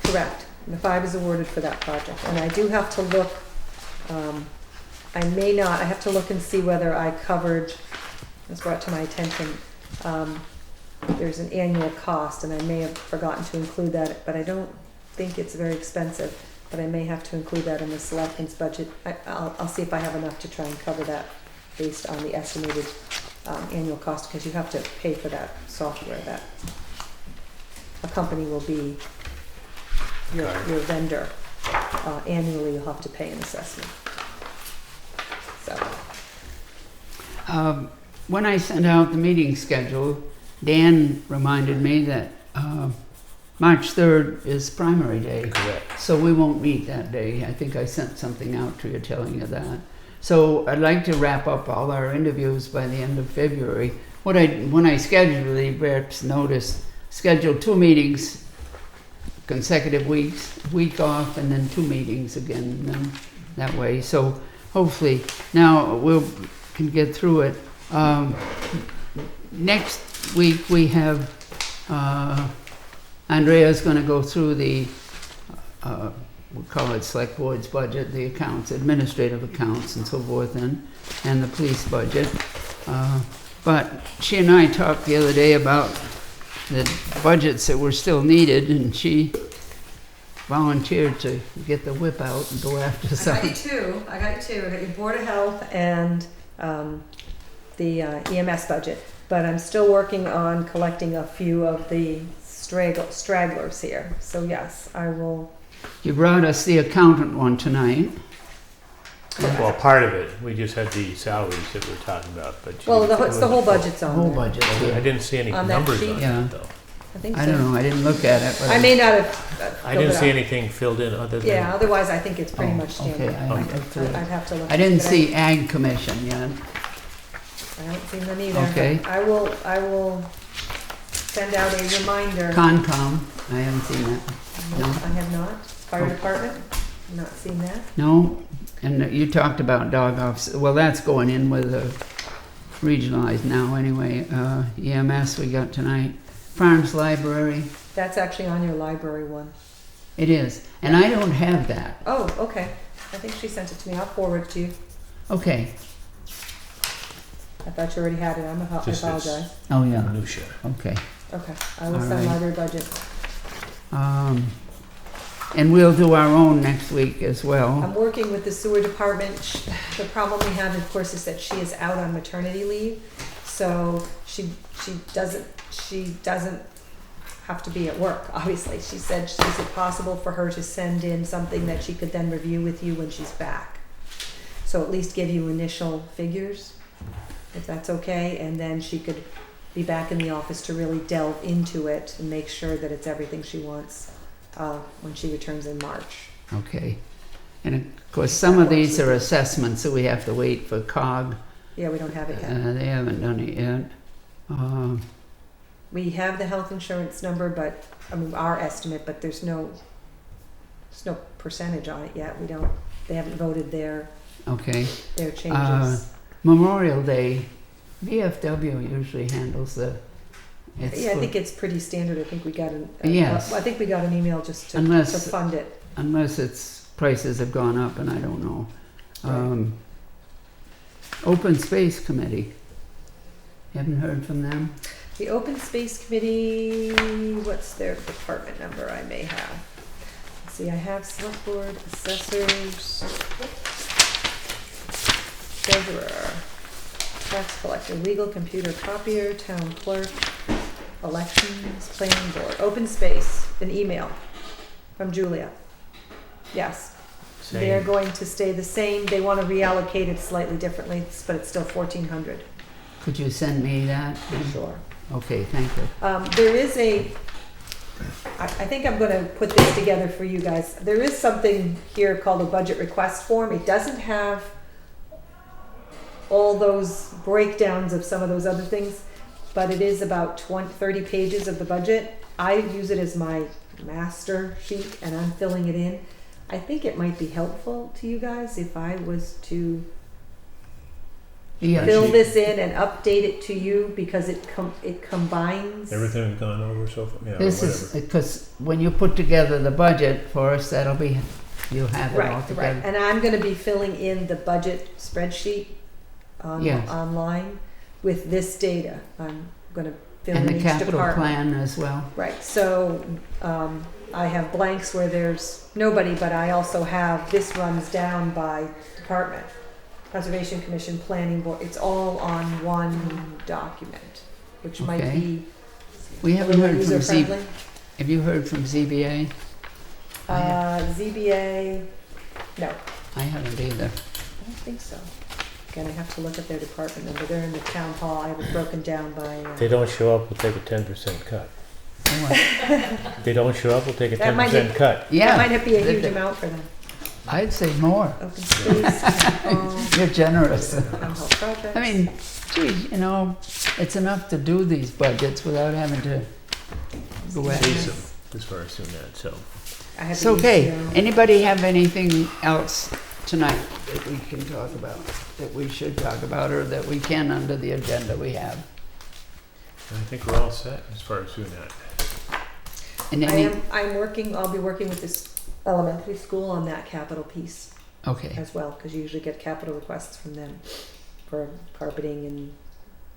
Correct. And the 5 is awarded for that project. And I do have to look, I have to look and see whether I covered, this brought to my attention, there's an annual cost, and I may have forgotten to include that, but I don't think it's very expensive, but I may have to include that in the selectmen's budget. I'll see if I have enough to try and cover that based on the estimated annual cost, because you have to pay for that software that a company will be your vendor. Annually, you'll have to pay an assessment. So. When I sent out the meeting schedule, Dan reminded me that March 3rd is primary day. Correct. So we won't meet that day. I think I sent something out to you telling you that. So I'd like to wrap up all our interviews by the end of February. When I scheduled the reps notice, scheduled 2 meetings, consecutive weeks, week off, and then 2 meetings again that way. So hopefully now can get through it. Next week we have Andrea's going to go through the we call it select board's budget, the accounts, administrative accounts and so forth, and the police budget. But she and I talked the other day about the budgets that were still needed, and she volunteered to get the whip out and go after some. I got you two. I got your Board of Health and the EMS budget. But I'm still working on collecting a few of the stragglers here. So yes, I will. You brought us the accountant one tonight. Well, part of it, we just had the salaries that we're talking about, but. It's the whole budget's on Whole there. budget. I didn't see any On that numbers sheet? on Yeah. it, though. I think so. I don't know, I didn't look at it. But I may not have. I filled didn't it see out. anything filled in other than. Yeah, otherwise I think it's pretty much standard. Okay, I haven't looked through it. I'd have to look. I didn't but see Ag Commission yet. I haven't seen them either. Okay. I will send out a reminder. Concom, I haven't seen that. No, No. I have not. Fire Oh. department, not seen that. No, and you talked about dog office, well, that's going in with regionalized now anyway. EMS we got tonight. Farms Library, That's actually on your library one. it is, and I don't have that. Oh, okay. I think she sent it to me. I'll forward it to you. Okay, I thought you already had it. I Just apologize. oh yeah, Minutia. okay. Okay, I will All send right. library budget. And we'll do our own next week as well. I'm working with the sewer department. The problem we have, of course, is that she is out on maternity leave. So she doesn't have to be at work, obviously. She said, is it possible for her to send in something that she could then review with you when she's back? So at least give you initial figures, if that's okay, and then she could be back in the office to really delve into it and make sure that it's everything she wants when she returns in March. Okay. And of course, some of these are assessments, so we have to wait for COG. Yeah, we don't have it yet. They haven't done it yet. We have the health insurance number, but, I mean, our estimate, but there's no percentage on it yet. They haven't voted their Okay. changes. Memorial Day, VFW usually handles the. it's Yeah, I for- think it's pretty standard. I think we got Yes. I think we got an email just to Unless- fund it. Unless it's prices have gone up, and I don't know. Right. Open Space Committee. You haven't heard from them? The Open Space Committee, what's their department number I may have? Let's see, I have select board, assessors, treasurer, tax collector, legal, computer copier, town clerk, elections, planning board, open space, an email from Julia. Yes, they're Same. going to stay the same. They want to reallocate it slightly differently, but it's still 1,400. Could you send me that? Sure. Okay, thank you. There is I think I'm gonna put this together for you guys. There is something here called a budget request form. It doesn't have all those breakdowns of some of those other things, but it is about 30 pages of the budget. I use it as my master sheet and I'm filling it in. I think it might be helpful to you guys if I was to Yeah. fill this in and update it to you because it combines. Everything we've gone over so far, yeah, This whatever. is, because when you put together the budget for us, that'll be, you'll have it all Right, right. together. And I'm gonna be filling in the budget spreadsheet Yes. online with this data. I'm gonna fill And in the each capital department. plan as well. Right, so, I have blanks where there's nobody, but I also have, this runs down by department. Conservation Commission, Planning Board, it's all on one document, which might Okay. be We a haven't little heard from user-friendly. have you heard from ZBA? ZBA, no, I haven't either. I don't think so. Again, I have to look at their department number. They're in the town hall. I have it broken down by. If they don't show up, we'll take a 10% cut. Oh, If they don't show up, we'll take a That might 10% cut. That yeah, might not be a th- huge th- amount for them. I'd say more. Open space, You're generous. town hall projects. I mean, geez, you know, it's enough to do these budgets without having to go at See it. some, as far as doing that, so. I have It's the okay. UCO. Anybody have anything else tonight that we can talk about, that we should talk about, or that we can under the agenda we have? I think we're all set as far as doing that. And any, I'll be working with this elementary school on that capital piece okay, as well, because you usually get capital requests from them for carpeting and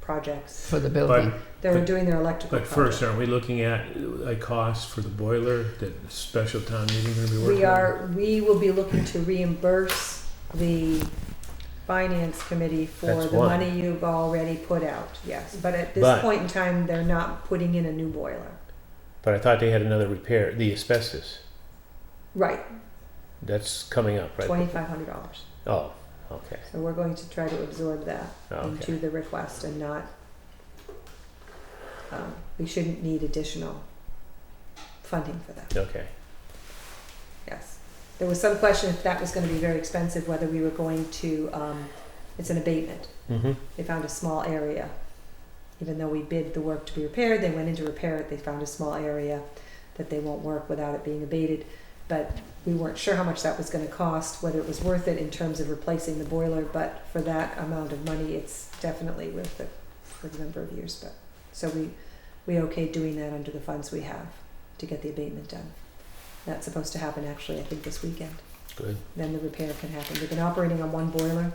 projects. for the building. They're but- doing their electrical But first, project. aren't we looking at a cost for the boiler that the special town meeting gonna be working on? We will be looking to reimburse the finance committee for That's the one. money you've already put out, yes. But at this But- point in time, they're not putting in a new boiler. But I thought they had another repair, the asbestos. Right, That's coming up, right? $2,500. Oh, okay, So we're going to try to absorb that okay. into the request and not, we shouldn't need additional funding for that, Okay. yes. There was some question if that was gonna be very expensive, whether we were going to, it's an abatement. Mm-hmm. They found a small area Even though we bid the work to be repaired, they went in to repair it, they found a small area that they won't work without it being abated. But we weren't sure how much that was gonna cost, whether it was worth it in terms of replacing the boiler, but for that amount of money, it's definitely worth it for the number of years. But, so we okayed doing that under the funds we have to get the abatement done. That's supposed to happen actually, I think, this weekend. Good. Then the repair can happen. They've been operating on one boiler,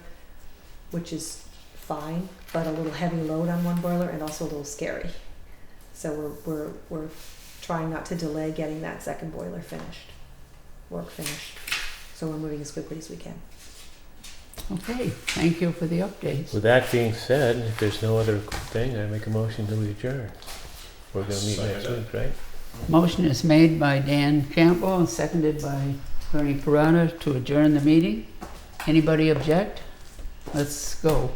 which is fine, but a little heavy load on one boiler and also a little scary. So we're trying not to delay getting that second boiler work finished. So we're moving as quickly as we can. Okay, thank you for the updates. With that being said, if there's no other thing, I make a motion to adjourn. We're gonna meet next week, right? Motion is made by Dan Campbell and seconded by Bernie Parada to adjourn the meeting. Anybody object? Let's go.